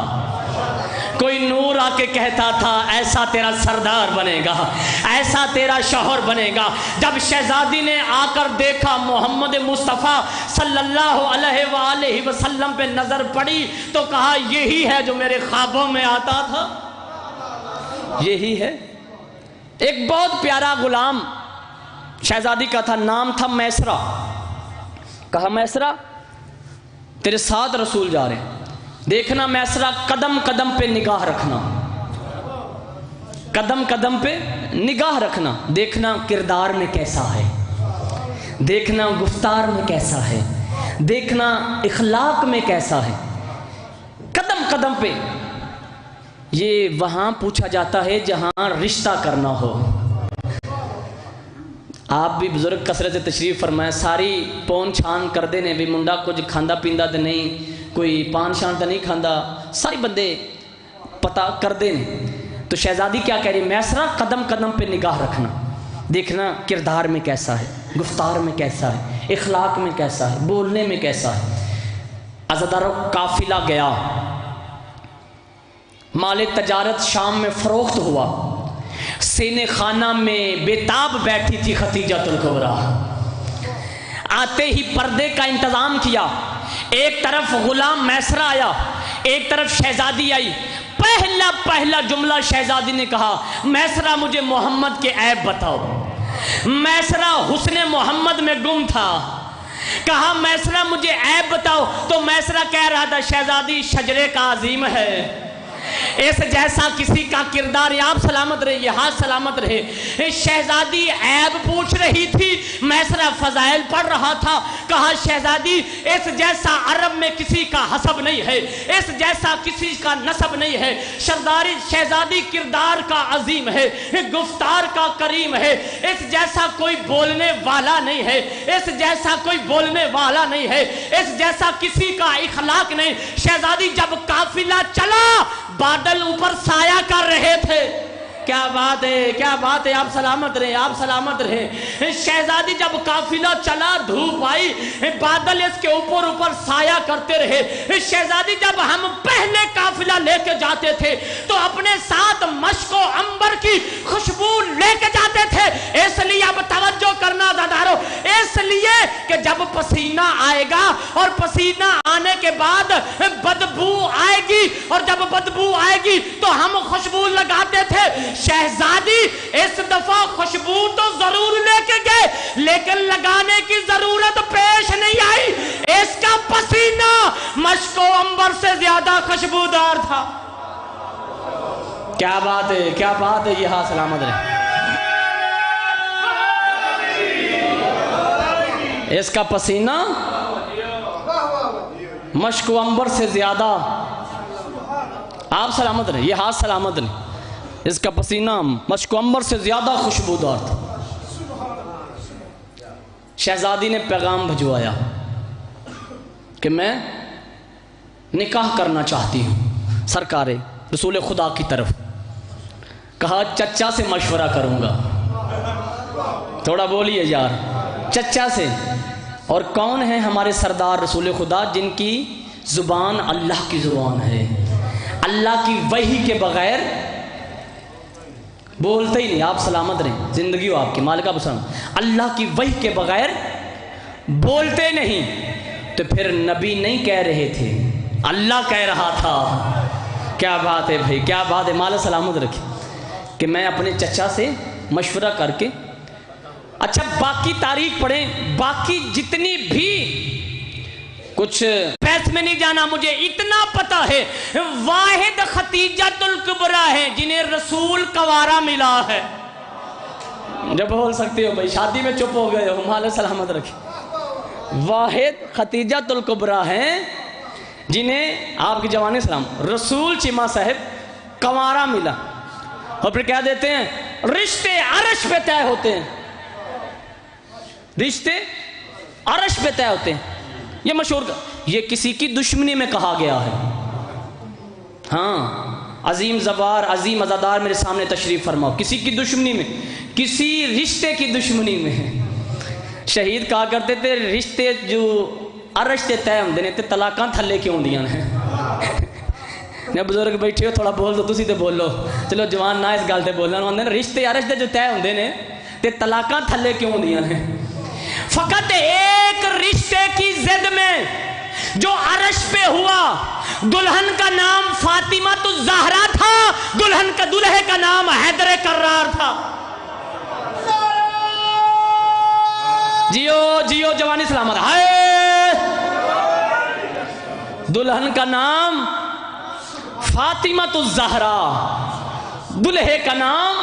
کوئی نور آ کے کہتا تھا ایسا تیرا سردار بنے گا، ایسا تیرا شوہر بنے گا۔ جب شہزادی نے آ کر دیکھا محمد مصطفیٰ صلی اللہ علیہ وآلہ وسلم پہ نظر پڑی تو کہا یہی ہے جو میرے خوابوں میں آتا تھا، یہی ہے۔ ایک بہت پیارا غلام شہزادی کا تھا، نام تھا میسرہ۔ کہا میسرہ تیرے ساتھ رسول جا رہے ہیں، دیکھنا میسرہ قدم قدم پہ نگاہ رکھنا، قدم قدم پہ نگاہ رکھنا، دیکھنا کردار میں کیسا ہے، دیکھنا گفتار میں کیسا ہے، دیکھنا اخلاق میں کیسا ہے، قدم قدم پہ۔ یہ وہاں پوچھا جاتا ہے جہاں رشتہ کرنا ہو۔ آپ بھی بزرگ کثرت سے تشریف فرمائے، ساری پون چھان کر دینے بھی منڈا کچھ کھاندا پیندا تو نہیں، کوئی پان شان تو نہیں کھاندا، ساری بندے پتہ کر دینے۔ تو شہزادی کیا کہہ رہی ہے؟ میسرہ قدم قدم پہ نگاہ رکھنا، دیکھنا کردار میں کیسا ہے، گفتار میں کیسا ہے، اخلاق میں کیسا ہے، بولنے میں کیسا ہے۔ عزاداروں قافلہ گیا، مال تجارت شام میں فروخت ہوا، سینے خانہ میں بےتاب بیٹھی تھی خدیجہ الکبریٰ۔ آتے ہی پردے کا انتظام کیا، ایک طرف غلام میسرہ آیا، ایک طرف شہزادی آئی۔ پہلا جملہ شہزادی نے کہا، میسرہ مجھے محمد کے عیب بتاؤ۔ میسرہ حسن محمد میں گم تھا، کہا میسرہ مجھے عیب بتاؤ، تو میسرہ کہہ رہا تھا شہزادی شجرے کا عظیم ہے، اس جیسا کسی کا کردار، آپ سلامت رہے، یہ ہاتھ سلامت رہے۔ شہزادی عیب پوچھ رہی تھی، میسرہ فضائل پڑھ رہا تھا۔ کہا شہزادی اس جیسا عرب میں کسی کا حسب نہیں ہے، اس جیسا کسی کا نسب نہیں ہے۔ شہزادی کردار کا عظیم ہے، گفتار کا کریم ہے، اس جیسا کوئی بولنے والا نہیں ہے، اس جیسا کوئی بولنے والا نہیں ہے، اس جیسا کسی کا اخلاق نہیں۔ شہزادی جب قافلہ چلا، بادل اوپر سایہ کر رہے تھے۔ کیا بات ہے، کیا بات ہے، آپ سلامت رہے، آپ سلامت رہے۔ شہزادی جب قافلہ چلا، دھوپ آئی، بادل اس کے اوپر سایہ کرتے رہے۔ شہزادی جب ہم پہلے قافلہ لے کے جاتے تھے تو اپنے ساتھ مشک و عنبر کی خوشبو لے کے جاتے تھے۔ اس لیے اب توجہ کرنا عزادارو، اس لیے کہ جب پسینہ آئے گا اور پسینہ آنے کے بعد بدبو آئے گی، اور جب بدبو آئے گی تو ہم خوشبو لگاتے تھے۔ شہزادی اس دفعہ خوشبو تو ضرور لے کے گئے، لیکن لگانے کی ضرورت پیش نہیں آئی۔ اس کا پسینہ مشک و عنبر سے زیادہ خوشبودار تھا۔ کیا بات ہے، کیا بات ہے، یہ ہاں سلامت رہے۔ اس کا پسینہ مشک و عنبر سے زیادہ، آپ سلامت رہے، یہ ہاتھ سلامت رہے، اس کا پسینہ مشک و عنبر سے زیادہ خوشبودار تھا۔ شہزادی نے پیغام بھجوایا کہ میں نکاح کرنا چاہتی ہوں سرکار رسول خدا کی طرف۔ کہا چچا سے مشورہ کروں گا۔ تھوڑا بولیے یار، چچا سے۔ اور کون ہیں ہمارے سردار رسول خدا جن کی زبان اللہ کی زبان ہے، اللہ کی وحی کے بغیر بولتے ہی نہیں۔ آپ سلامت رہیں، زندگی ہو آپ کی، مالکہ بسلام، اللہ کی وحی کے بغیر بولتے نہیں۔ تو پھر نبی نہیں کہہ رہے تھے، اللہ کہہ رہا تھا۔ کیا بات ہے بھائی، کیا بات ہے، مال سلامت رکھے کہ میں اپنے چچا سے مشورہ کر کے۔ اچھا باقی تاریخ پڑھیں، باقی جتنی بھی، کچھ پیس میں نہیں جانا، مجھے اتنا پتا ہے واحد خدیجہ الکبریٰ ہے جنہیں رسول کنوارا ملا ہے۔ جب بول سکتے ہو بھائی، شادی میں چپ ہو گئے ہو، مال سلامت رکھے۔ واحد خدیجہ الکبریٰ ہیں جنہیں آپ کی جوانی سلام رسول چیمہ صاحب کنوارا ملا۔ اور پھر کیا دیتے ہیں، رشتے عرش پہ طے ہوتے ہیں، رشتے عرش پہ طے ہوتے ہیں۔ یہ مشہور، یہ کسی کی دشمنی میں کہا گیا ہے۔ ہاں عظیم زبار، عظیم عزادار میرے سامنے تشریف فرماؤ، کسی کی دشمنی میں، کسی رشتے کی دشمنی میں۔ شہید کہا کرتے تھے رشتے جو عرش تے طے ہوندے نے تے طلاقاں تھلے کیوں ہوندیاں نے۔ جب بزرگ بیٹھے ہو تھوڑا بول دو، تسی تے بولو، چلو جوان نہ اس گل تے بولنا ہوندے، رشتے عرش تے جو طے ہوندے نے تے طلاقاں تھلے کیوں ہوندیاں نے۔ فقط ایک رشتے کی زد میں جو عرش پہ ہوا، دلہن کا نام فاطمہ الزہرا تھا، دلہن کا دلہے کا نام حیدر کرار تھا۔ جیو جیو جوانی سلامت ہے۔ دلہن کا نام فاطمہ الزہرا، دلہے کا نام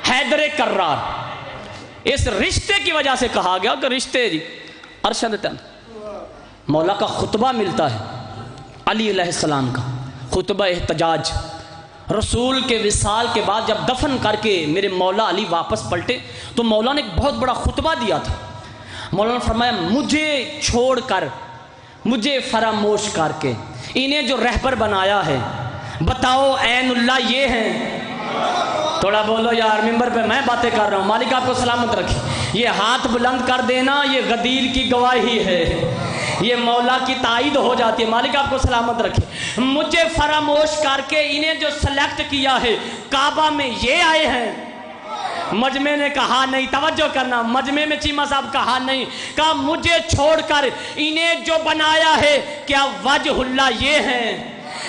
حیدر کرار. اس رشتے کی وجہ سے کہا گیا کہ رشتے جی ارشد تن. مولا کا خطبہ ملتا ہے علی علیہ السلام کا خطبہ احتجاج. رسول کے وصال کے بعد جب دفن کر کے میرے مولا علی واپس پلٹے تو مولا نے ایک بہت بڑا خطبہ دیا تھا. مولا نے فرمایا مجھے چھوڑ کر, مجھے فراموش کر کے انہیں جو رہبر بنایا ہے بتاؤ عین اللہ یہ ہیں. تھوڑا بولو یار, ممبر پہ میں باتیں کر رہا ہوں. مالک آپ کو سلامت رکھے. یہ ہاتھ بلند کر دینا یہ غدیر کی گواہی ہے, یہ مولا کی تائید ہو جاتی ہے. مالک آپ کو سلامت رکھے. مجھے فراموش کر کے انہیں جو سلیکٹ کیا ہے کعبہ میں یہ آئے ہیں. مجمع نے کہا نہیں, توجہ کرنا, مجمع میں چیمہ صاحب کہا نہیں, کہا مجھے چھوڑ کر انہیں جو بنایا ہے کیا وجہ اللہ یہ ہیں,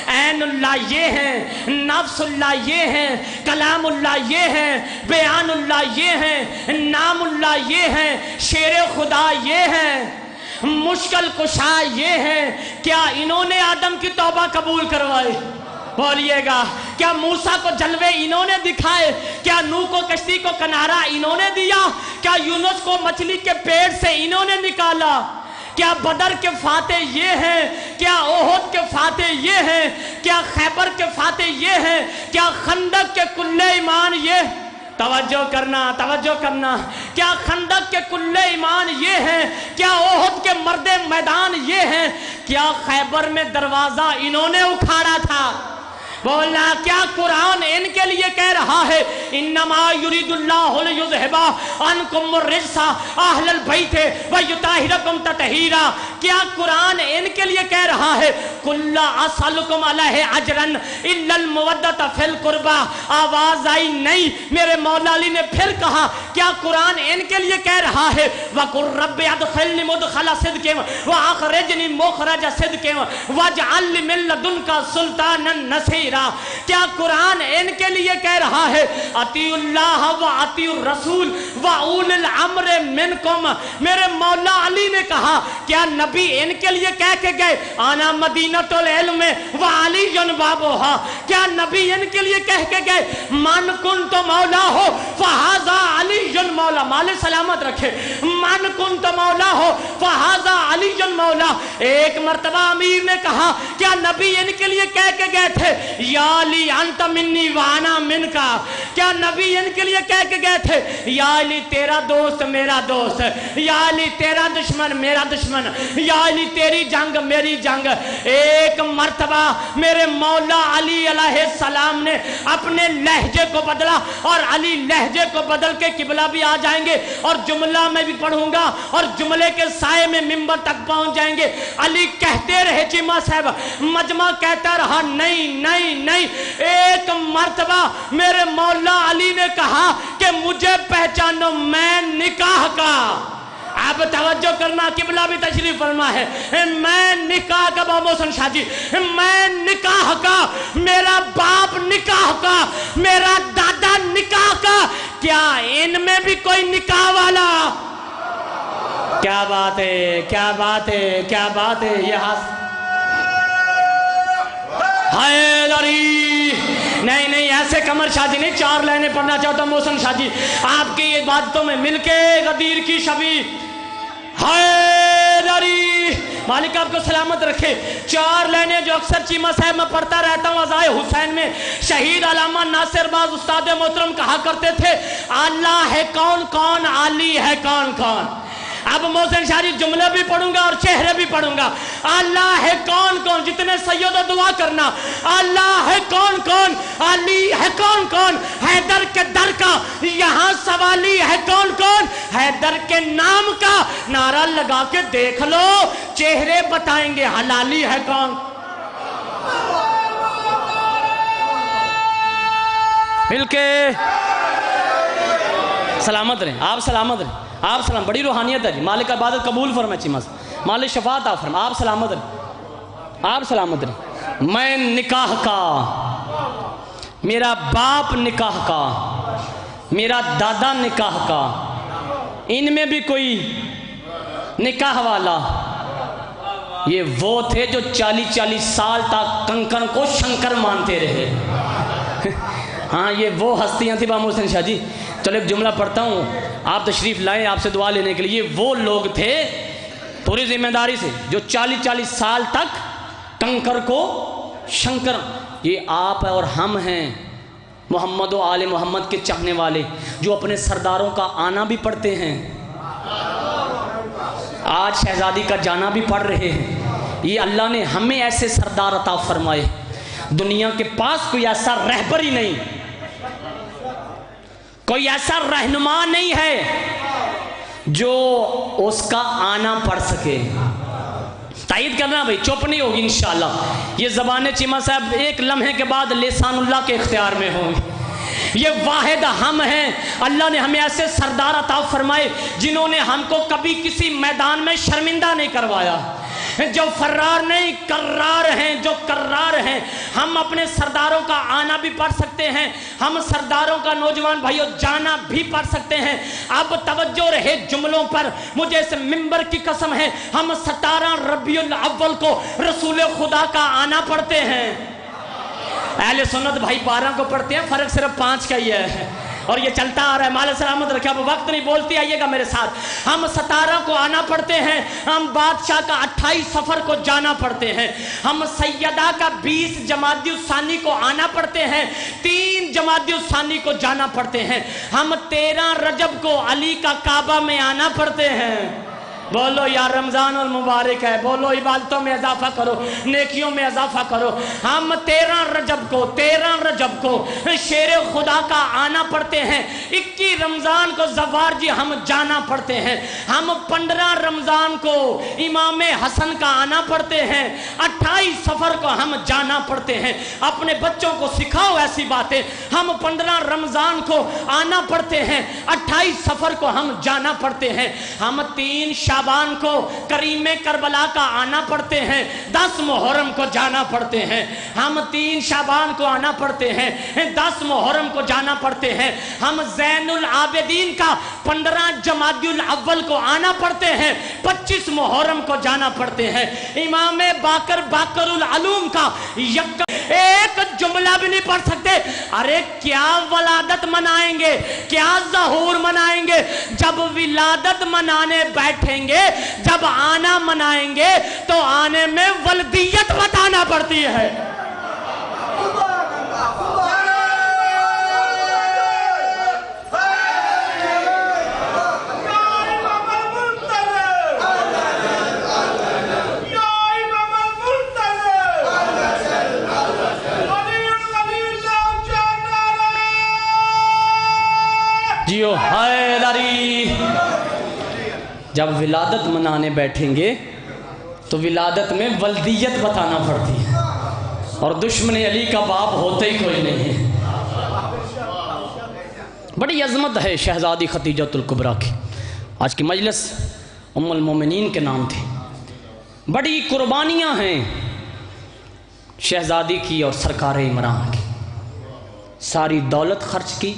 عین اللہ یہ ہیں, نفس اللہ یہ ہیں, کلام اللہ یہ ہیں, بیان اللہ یہ ہیں, نام اللہ یہ ہیں, شیر خدا یہ ہیں, مشکل کشا یہ ہیں. کیا انہوں نے آدم کی توبہ قبول کروائی؟ بولیے گا. کیا موسیٰ کو جلوے انہوں نے دکھائے؟ کیا نوح کو کشتی کو کنارہ انہوں نے دیا؟ کیا یونس کو مچھلی کے پیٹ سے انہوں نے نکالا؟ کیا بدر کے فاتح یہ ہیں؟ کیا احد کے فاتح یہ ہیں؟ کیا خیبر کے فاتح یہ ہیں؟ کیا خندق کے کل ایمان یہ؟ توجہ کرنا, توجہ کرنا. کیا خندق کے کل ایمان یہ ہیں؟ کیا احد کے مرد میدان یہ ہیں؟ کیا خیبر میں دروازہ انہوں نے اکھاڑا تھا؟ بولنا. کیا قرآن ان کے لیے کہہ رہا ہے انما یرید اللہ لیذھب عنکم الرجس اہل البیت ویطہرکم تطہیرا. کیا قرآن ان کے لیے کہہ رہا ہے قل لا اسألکم علیہ اجرا الا المودۃ فی القربى؟ آواز آئی نہیں. میرے مولا علی نے پھر کہا کیا قرآن ان کے لیے کہہ رہا ہے وقل رب ادخلنی مدخل صدق واخرجنی مخرج صدق واجعل لي من لدنک سلطانا نصیرا؟ کیا قرآن ان کے لیے کہہ رہا ہے اطیعوا اللہ و اطیعوا الرسول و اولی الامر منکم؟ میرے مولا علی نے کہا کیا نبی ان کے لیے کہہ کے گئے آنا مدینۃ العلم و علی بابھا؟ کیا نبی ان کے لیے کہہ کے گئے من کنت مولا ہو فہذا علی مولا؟ مال سلامت رکھے. من کنت مولا ہو فہذا علی مولا. ایک مرتبہ امیر نے کہا کیا نبی ان کے لیے کہہ کے گئے تھے یا علی انت منی وانا من کا؟ کیا نبی ان کے لیے کہہ کے گئے تھے یا علی تیرا دوست میرا دوست, یا علی تیرا دشمن میرا دشمن, یا علی تیری جنگ میری جنگ؟ ایک مرتبہ میرے مولا علی علیہ السلام نے اپنے لہجے کو بدلا, اور علی لہجے کو بدل کے قبلہ بھی آ جائیں گے, اور جملہ میں بھی پڑھوں گا, اور جملے کے سائے میں منبر تک پہنچ جائیں گے. علی کہتے رہے چیمہ صاحب, مجمع کہتا رہا نہیں نہیں نہیں. ایک مرتبہ میرے مولا علی نے کہا کہ مجھے پہچانو میں نکاح کا. اب توجہ کرنا, قبلہ بھی تشریف فرما ہے. میں نکاح کا بابا محسن شاہ جی, میں نکاح کا, میرا باپ نکاح کا, میرا دادا نکاح کا. کیا ان میں بھی کوئی نکاح والا؟ کیا بات ہے, کیا بات ہے, کیا بات ہے. یہ حیدری نہیں نہیں ایسے قمر شاہ جی نہیں, 4 لائنیں پڑھنا چاہتا ہوں محسن شاہ جی آپ کی عبادتوں میں مل کے غدیر کی شبی. حیدری مالک آپ کو سلامت رکھے. 4 لائنیں جو اکثر چیمہ صاحب میں پڑھتا رہتا ہوں عزائے حسین میں. شہید علامہ ناصر باز استاد محترم کہا کرتے تھے اللہ ہے کون کون, علی ہے کون کون. اب محسن شاہی جملے بھی پڑھوں گا اور چہرے بھی پڑھوں گا. اللہ ہے کون کون, جتنے سیدوں دعا کرنا. اللہ ہے کون کون, علی ہے کون کون, حیدر کے در کا یہاں سوالی ہے کون کون, حیدر کے نام کا نعرہ لگا کے دیکھ لو, چہرے بتائیں گے حلالی ہے کون. مل کے سلامت رہیں, آپ سلامت رہیں, آپ سلام. بڑی روحانیت ہے جی, مالک عبادت قبول فرمائے چیمہ سے, مالک شفاعت آپ فرمائے. آپ سلامت رہیں, آپ سلامت رہیں. میں نکاح کا, میرا باپ نکاح کا, میرا دادا نکاح کا, ان میں بھی کوئی نکاح والا. یہ وہ تھے جو 40 سال تک کنکن کو شنکر مانتے رہے. ہاں یہ وہ ہستیاں تھیں بابا محسن شاہ جی. چلو ایک جملہ پڑھتا ہوں, آپ تشریف لائیں آپ سے دعا لینے کے لیے. یہ وہ لوگ تھے پوری ذمہ داری سے جو 40 سال تک کنکر کو شنکر, یہ آپ اور ہم ہیں محمد و آل محمد کے چاہنے والے جو اپنے سرداروں کا آنا بھی پڑھتے ہیں, آج شہزادی کا جانا بھی پڑھ رہے ہیں. یہ اللہ نے ہمیں ایسے سردار عطا فرمائے. دنیا کے پاس کوئی ایسا رہبر ہی نہیں, کوئی ایسا رہنما نہیں ہے جو اس کا آنا پڑھ سکے. تائید کرنا بھائی, چپ نہیں ہوگی انشاءاللہ. یہ زبان چیمہ صاحب ایک لمحے کے بعد لسان اللہ کے اختیار میں ہوں گے. یہ واحد ہم ہیں. اللہ نے ہمیں ایسے سردار عطا فرمائے جنہوں نے ہم کو کبھی کسی میدان میں شرمندہ نہیں کروایا, جو فرار نہیں کرار ہیں, جو کرار ہیں. ہم اپنے سرداروں کا آنا بھی پڑھ سکتے ہیں, ہم سرداروں کا نوجوان بھائیوں جانا بھی پڑھ سکتے ہیں. اب توجہ رہے جملوں پر, مجھے اس ممبر کی قسم ہے ہم 17 ربیع الاول کو رسول خدا کا آنا پڑھتے ہیں. اہل سنت بھائی 12 کو پڑھتے ہیں, فرق صرف 5 کا ہی ہے اور یہ چلتا آ رہا ہے. مال سلامت رکھے, اب وقت نہیں بولتی, آئیے گا میرے ساتھ. ہم 17 کو آنا پڑھتے ہیں, ہم بادشاہ کا 28 صفر کو جانا پڑھتے ہیں, ہم سیدہ کا 20 جمادی الثانی کو آنا پڑھتے ہیں, 3 جمادی الثانی کو جانا پڑھتے ہیں, ہم 13 رجب کو علی کا کعبہ میں آنا پڑھتے ہیں. بولو یا رمضان المبارک ہے, بولو عبادتوں میں اضافہ کرو, نیکیوں میں اضافہ کرو. ہم 13 رجب کو شیر خدا کا آنا پڑھتے ہیں, 21 رمضان کو زوار جی ہم جانا پڑھتے ہیں, ہم 15 رمضان کو امام حسن کا آنا پڑھتے ہیں, 28 صفر کو ہم جانا پڑھتے ہیں. اپنے بچوں کو سکھاؤ ایسی باتیں. ہم 15 رمضان کو آنا پڑھتے ہیں, 28 صفر کو ہم جانا پڑھتے ہیں, ہم 3 شعبان کو کریم کربلا کا آنا پڑھتے ہیں, 10 محرم کو جانا پڑھتے ہیں. ہم 3 شعبان کو آنا پڑھتے ہیں, 10 محرم کو جانا پڑھتے ہیں. ہم زین العابدین کا 15 جمادی الاول کو آنا پڑھتے ہیں, 25 محرم کو جانا پڑھتے ہیں. امام باقر العلوم کا ایک جملہ بھی نہیں پڑھ سکتے. ارے کیا ولادت منائیں گے, کیا ظہور منائیں گے, جب ولادت منانے بیٹھیں گے, جب آنا منائیں گے تو آنے میں ولدیت بتانا پڑتی ہے. جیو حیدری. جب ولادت منانے بیٹھیں گے تو ولادت میں ولدیت بتانا پڑتی ہے, اور دشمن علی کا باپ ہوتے ہی کوئی نہیں ہے. بڑی عظمت ہے شہزادی خدیجۃ الکبریٰ کی. آج کی مجلس ام المومنین کے نام تھی. بڑی قربانیاں ہیں شہزادی کی اور سرکار عمران کی. ساری دولت خرچ کی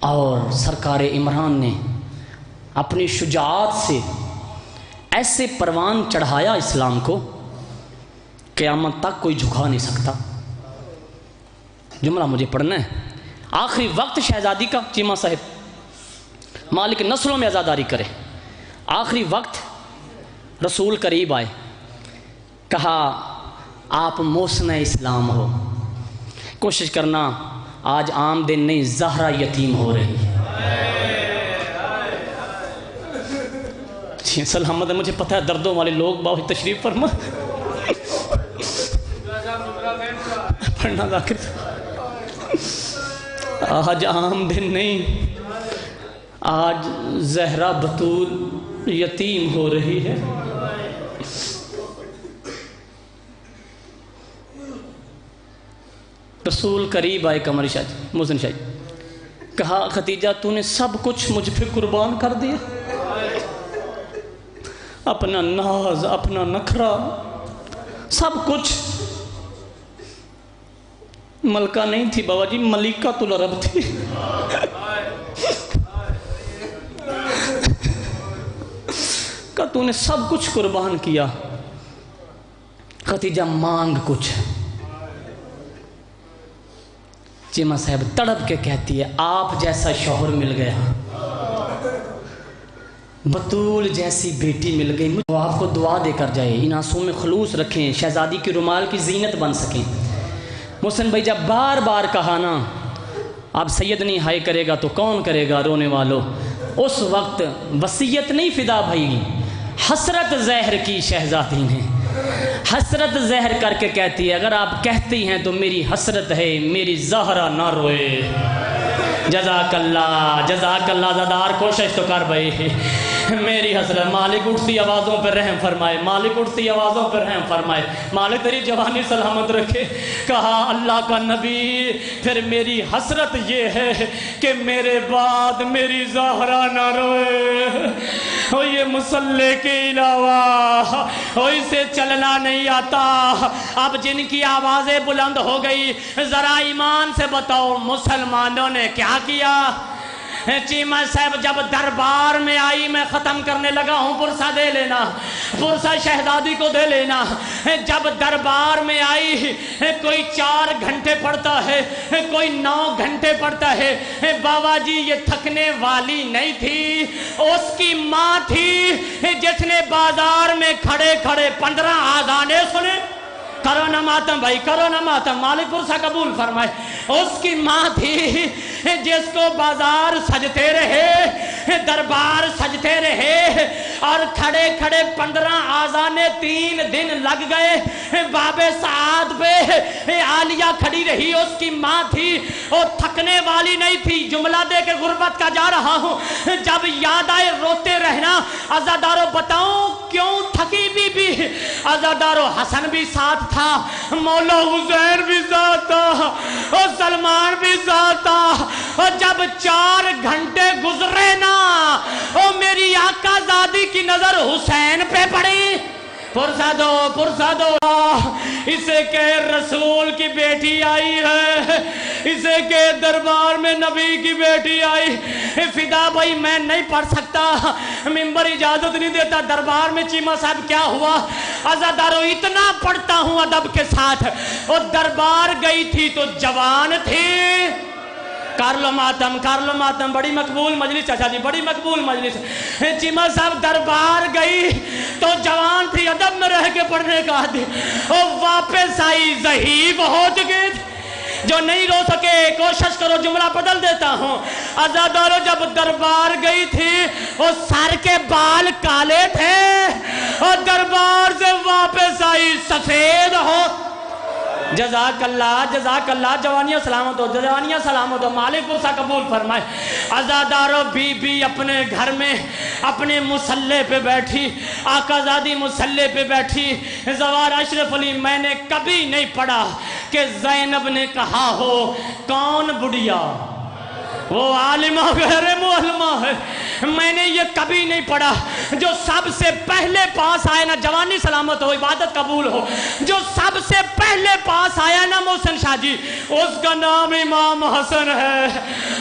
اور سرکار عمران نے اپنی شجاعت سے ایسے پروان چڑھایا اسلام کو, قیامت تک کوئی جھکا نہیں سکتا. جملہ مجھے پڑھنا ہے. آخری وقت شہزادی کا, چیمہ صاحب مالک نسلوں میں عزاداری کرے. آخری وقت رسول قریب آئے, کہا آپ محسن اسلام ہو, کوشش کرنا آج عام دن نہیں, زہرا یتیم ہو رہی ہے. سلامت ہے, مجھے پتہ ہے دردوں والے لوگ بہت تشریف فرما. پڑھنا ذاکر, آج عام دن نہیں, آج زہرا بطول یتیم ہو رہی ہے. رسول قریب آئے قمر شاہ جی, محسن شاہ جی, کہا ختیجہ تو نے سب کچھ مجھ پہ قربان کر دیا, اپنا ناز, اپنا نخرا, سب کچھ. ملکہ نہیں تھی بابا جی, ملکۃ العرب تھی. کہا تو نے سب کچھ قربان کیا, ختیجہ مانگ کچھ. چیمہ صاحب تڑپ کے کہتی ہے آپ جیسا شوہر مل گیا، بطول جیسی بیٹی مل گئی، وہ آپ کو دعا دے کر جائے، ان آنسوں میں خلوص رکھیں، شہزادی کی رومال کی زینت بن سکیں۔ محسن بھائی جب بار بار کہا نا اب سید نہیں ہائے کرے گا تو کون کرے گا رونے والوں، اس وقت وصیت نہیں فدا بھائی، حسرت زہر کی شہزادی نے، حسرت زہر کر کے کہتی ہے اگر آپ کہتی ہیں تو میری حسرت ہے، میری زہرہ نہ روئے۔ جزاک اللہ زادار کوشش تو کر بھائی، میری حسرت، مالک اٹھتی آوازوں پر رحم فرمائے، مالک اٹھتی آوازوں پر رحم فرمائے، مالک تیری جوانی سلامت رکھے۔ کہا اللہ کا نبی پھر میری حسرت یہ ہے کہ میرے بعد میری زہرہ نہ روئے، اور یہ مسلح کے علاوہ اور اسے چلنا نہیں آتا۔ اب جن کی آوازیں بلند ہو گئی ذرا ایمان سے بتاؤ مسلمانوں نے کیا کیا؟ چیمہ صاحب جب دربار میں آئی، میں ختم کرنے لگا ہوں، پرسہ دے لینا، پرسہ شہزادی کو دے لینا، جب دربار میں آئی کوئی 4 گھنٹے پڑھتا ہے، کوئی 9 گھنٹے پڑھتا ہے، بابا جی یہ تھکنے والی نہیں تھی، اس کی ماں تھی جس نے بازار میں کھڑے کھڑے 15 آذانیں سنے۔ کرو نہ ماتم بھائی، کرو نہ ماتم، مالک پرسہ قبول فرمائے۔ اس کی ماں تھی جس کو بازار سجتے رہے، دربار سجتے رہے، اور کھڑے کھڑے 15 آذانیں 3 دن لگ گئے۔ باب سعاد پہ عالیہ کھڑی رہی، اس کی ماں تھی، وہ تھکنے والی نہیں تھی۔ جملہ دے کے غربت کا جا رہا ہوں، جب یاد آئے روتے رہنا۔ عزادارو بتاؤں کیوں تھکی بی بی؟ عزادارو حسن بھی ساتھ تھا، مولا حسین بھی ساتھ تھا، اور سلمان بھی ساتھ تھا، اور جب 4 گھنٹے گزرے نا، اور میری آقا زادی کی نظر حسین پہ پڑی۔ پرسہ دو، اسے کہ رسول کی بیٹی آئی ہے، اسے کہ دربار میں نبی کی بیٹی آئی۔ فدا بھائی میں نہیں پڑھ سکتا، ممبر اجازت نہیں دیتا۔ دربار میں چیمہ صاحب کیا ہوا؟ عزادارو اتنا پڑھتا ہوں ادب کے ساتھ، اور دربار گئی تھی تو جوان تھی۔ کر لو ماتم، بڑی مقبول مجلس چاچا جی، بڑی مقبول مجلس۔ چیمہ صاحب دربار گئی تو جوان تھی، ادب میں رہ کے پڑھنے کا عادی، اور واپس آئی ضعیف ہو چکے تھے۔ جو نہیں رو سکے کوشش کرو، جملہ بدل دیتا ہوں۔ عزادارو جب دربار گئی تھی وہ سر کے بال کالے تھے، اور دربار سے واپس آئی سفید ہو۔ جزاک اللہ، جوانیاں سلامت ہو، جوانیاں سلامت ہو، مالک پرسہ قبول فرمائے۔ عزادارو بی بی اپنے گھر میں اپنے مسلح پہ بیٹھی، آقا زادی مسلح پہ بیٹھی۔ زوار اشرف علی میں نے کبھی نہیں پڑھا کہ زینب نے کہا ہو کون بڑھیا، وہ عالمہ غیر معلمہ ہے۔ میں نے یہ کبھی نہیں پڑھا۔ جو سب سے پہلے پاس آیا نا، جوانی سلامت ہو، عبادت قبول ہو، جو سب سے پہلے پاس آیا نا محسن شاہ جی، اس کا نام امام حسن ہے۔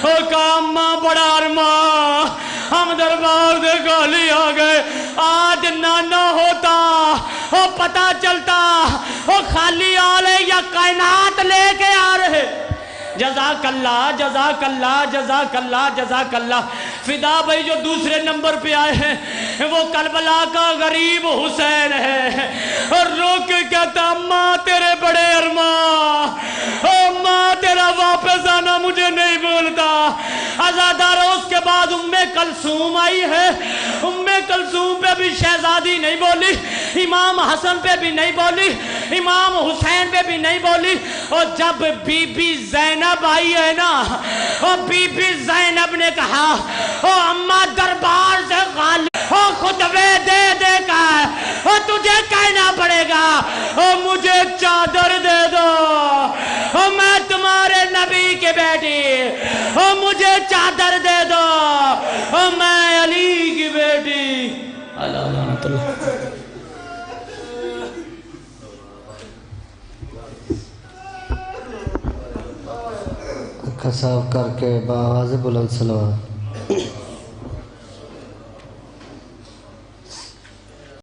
او کام ماں بڑا ارماں، ہم دربار سے گالی آ گئے، آج نانا ہوتا او پتہ چلتا او خالی آلے یا کائنات لے کے آ رہے۔ جزاک اللہ۔ فدا بھائی جو دوسرے نمبر پہ آئے ہیں وہ کربلا کا غریب حسین ہے، اور رو کے کہتا ماں تیرے بڑے ارماں، ماں تیرا واپس آنا مجھے نہیں بھولتا۔ عزادارو اس کے بعد کلثوم آئی ہے، کلثوم پہ بھی شہزادی نہیں بولی، امام حسن پہ بھی نہیں بولی، امام حسین پہ بھی نہیں بولی۔ اور جب بی بی زینب آئی ہے نا، اور بی بی زینب نے کہا او اماں دربار سے غالب، او خطبے دے دے کر او تجھے کہنا پڑے گا او مجھے چادر دے دو، او میں تمہارے نبی کی بیٹی، او مجھے چادر دے دو، او میں علی کی بیٹی۔ اللہ صاف کر کے بآواز بلند سلوات۔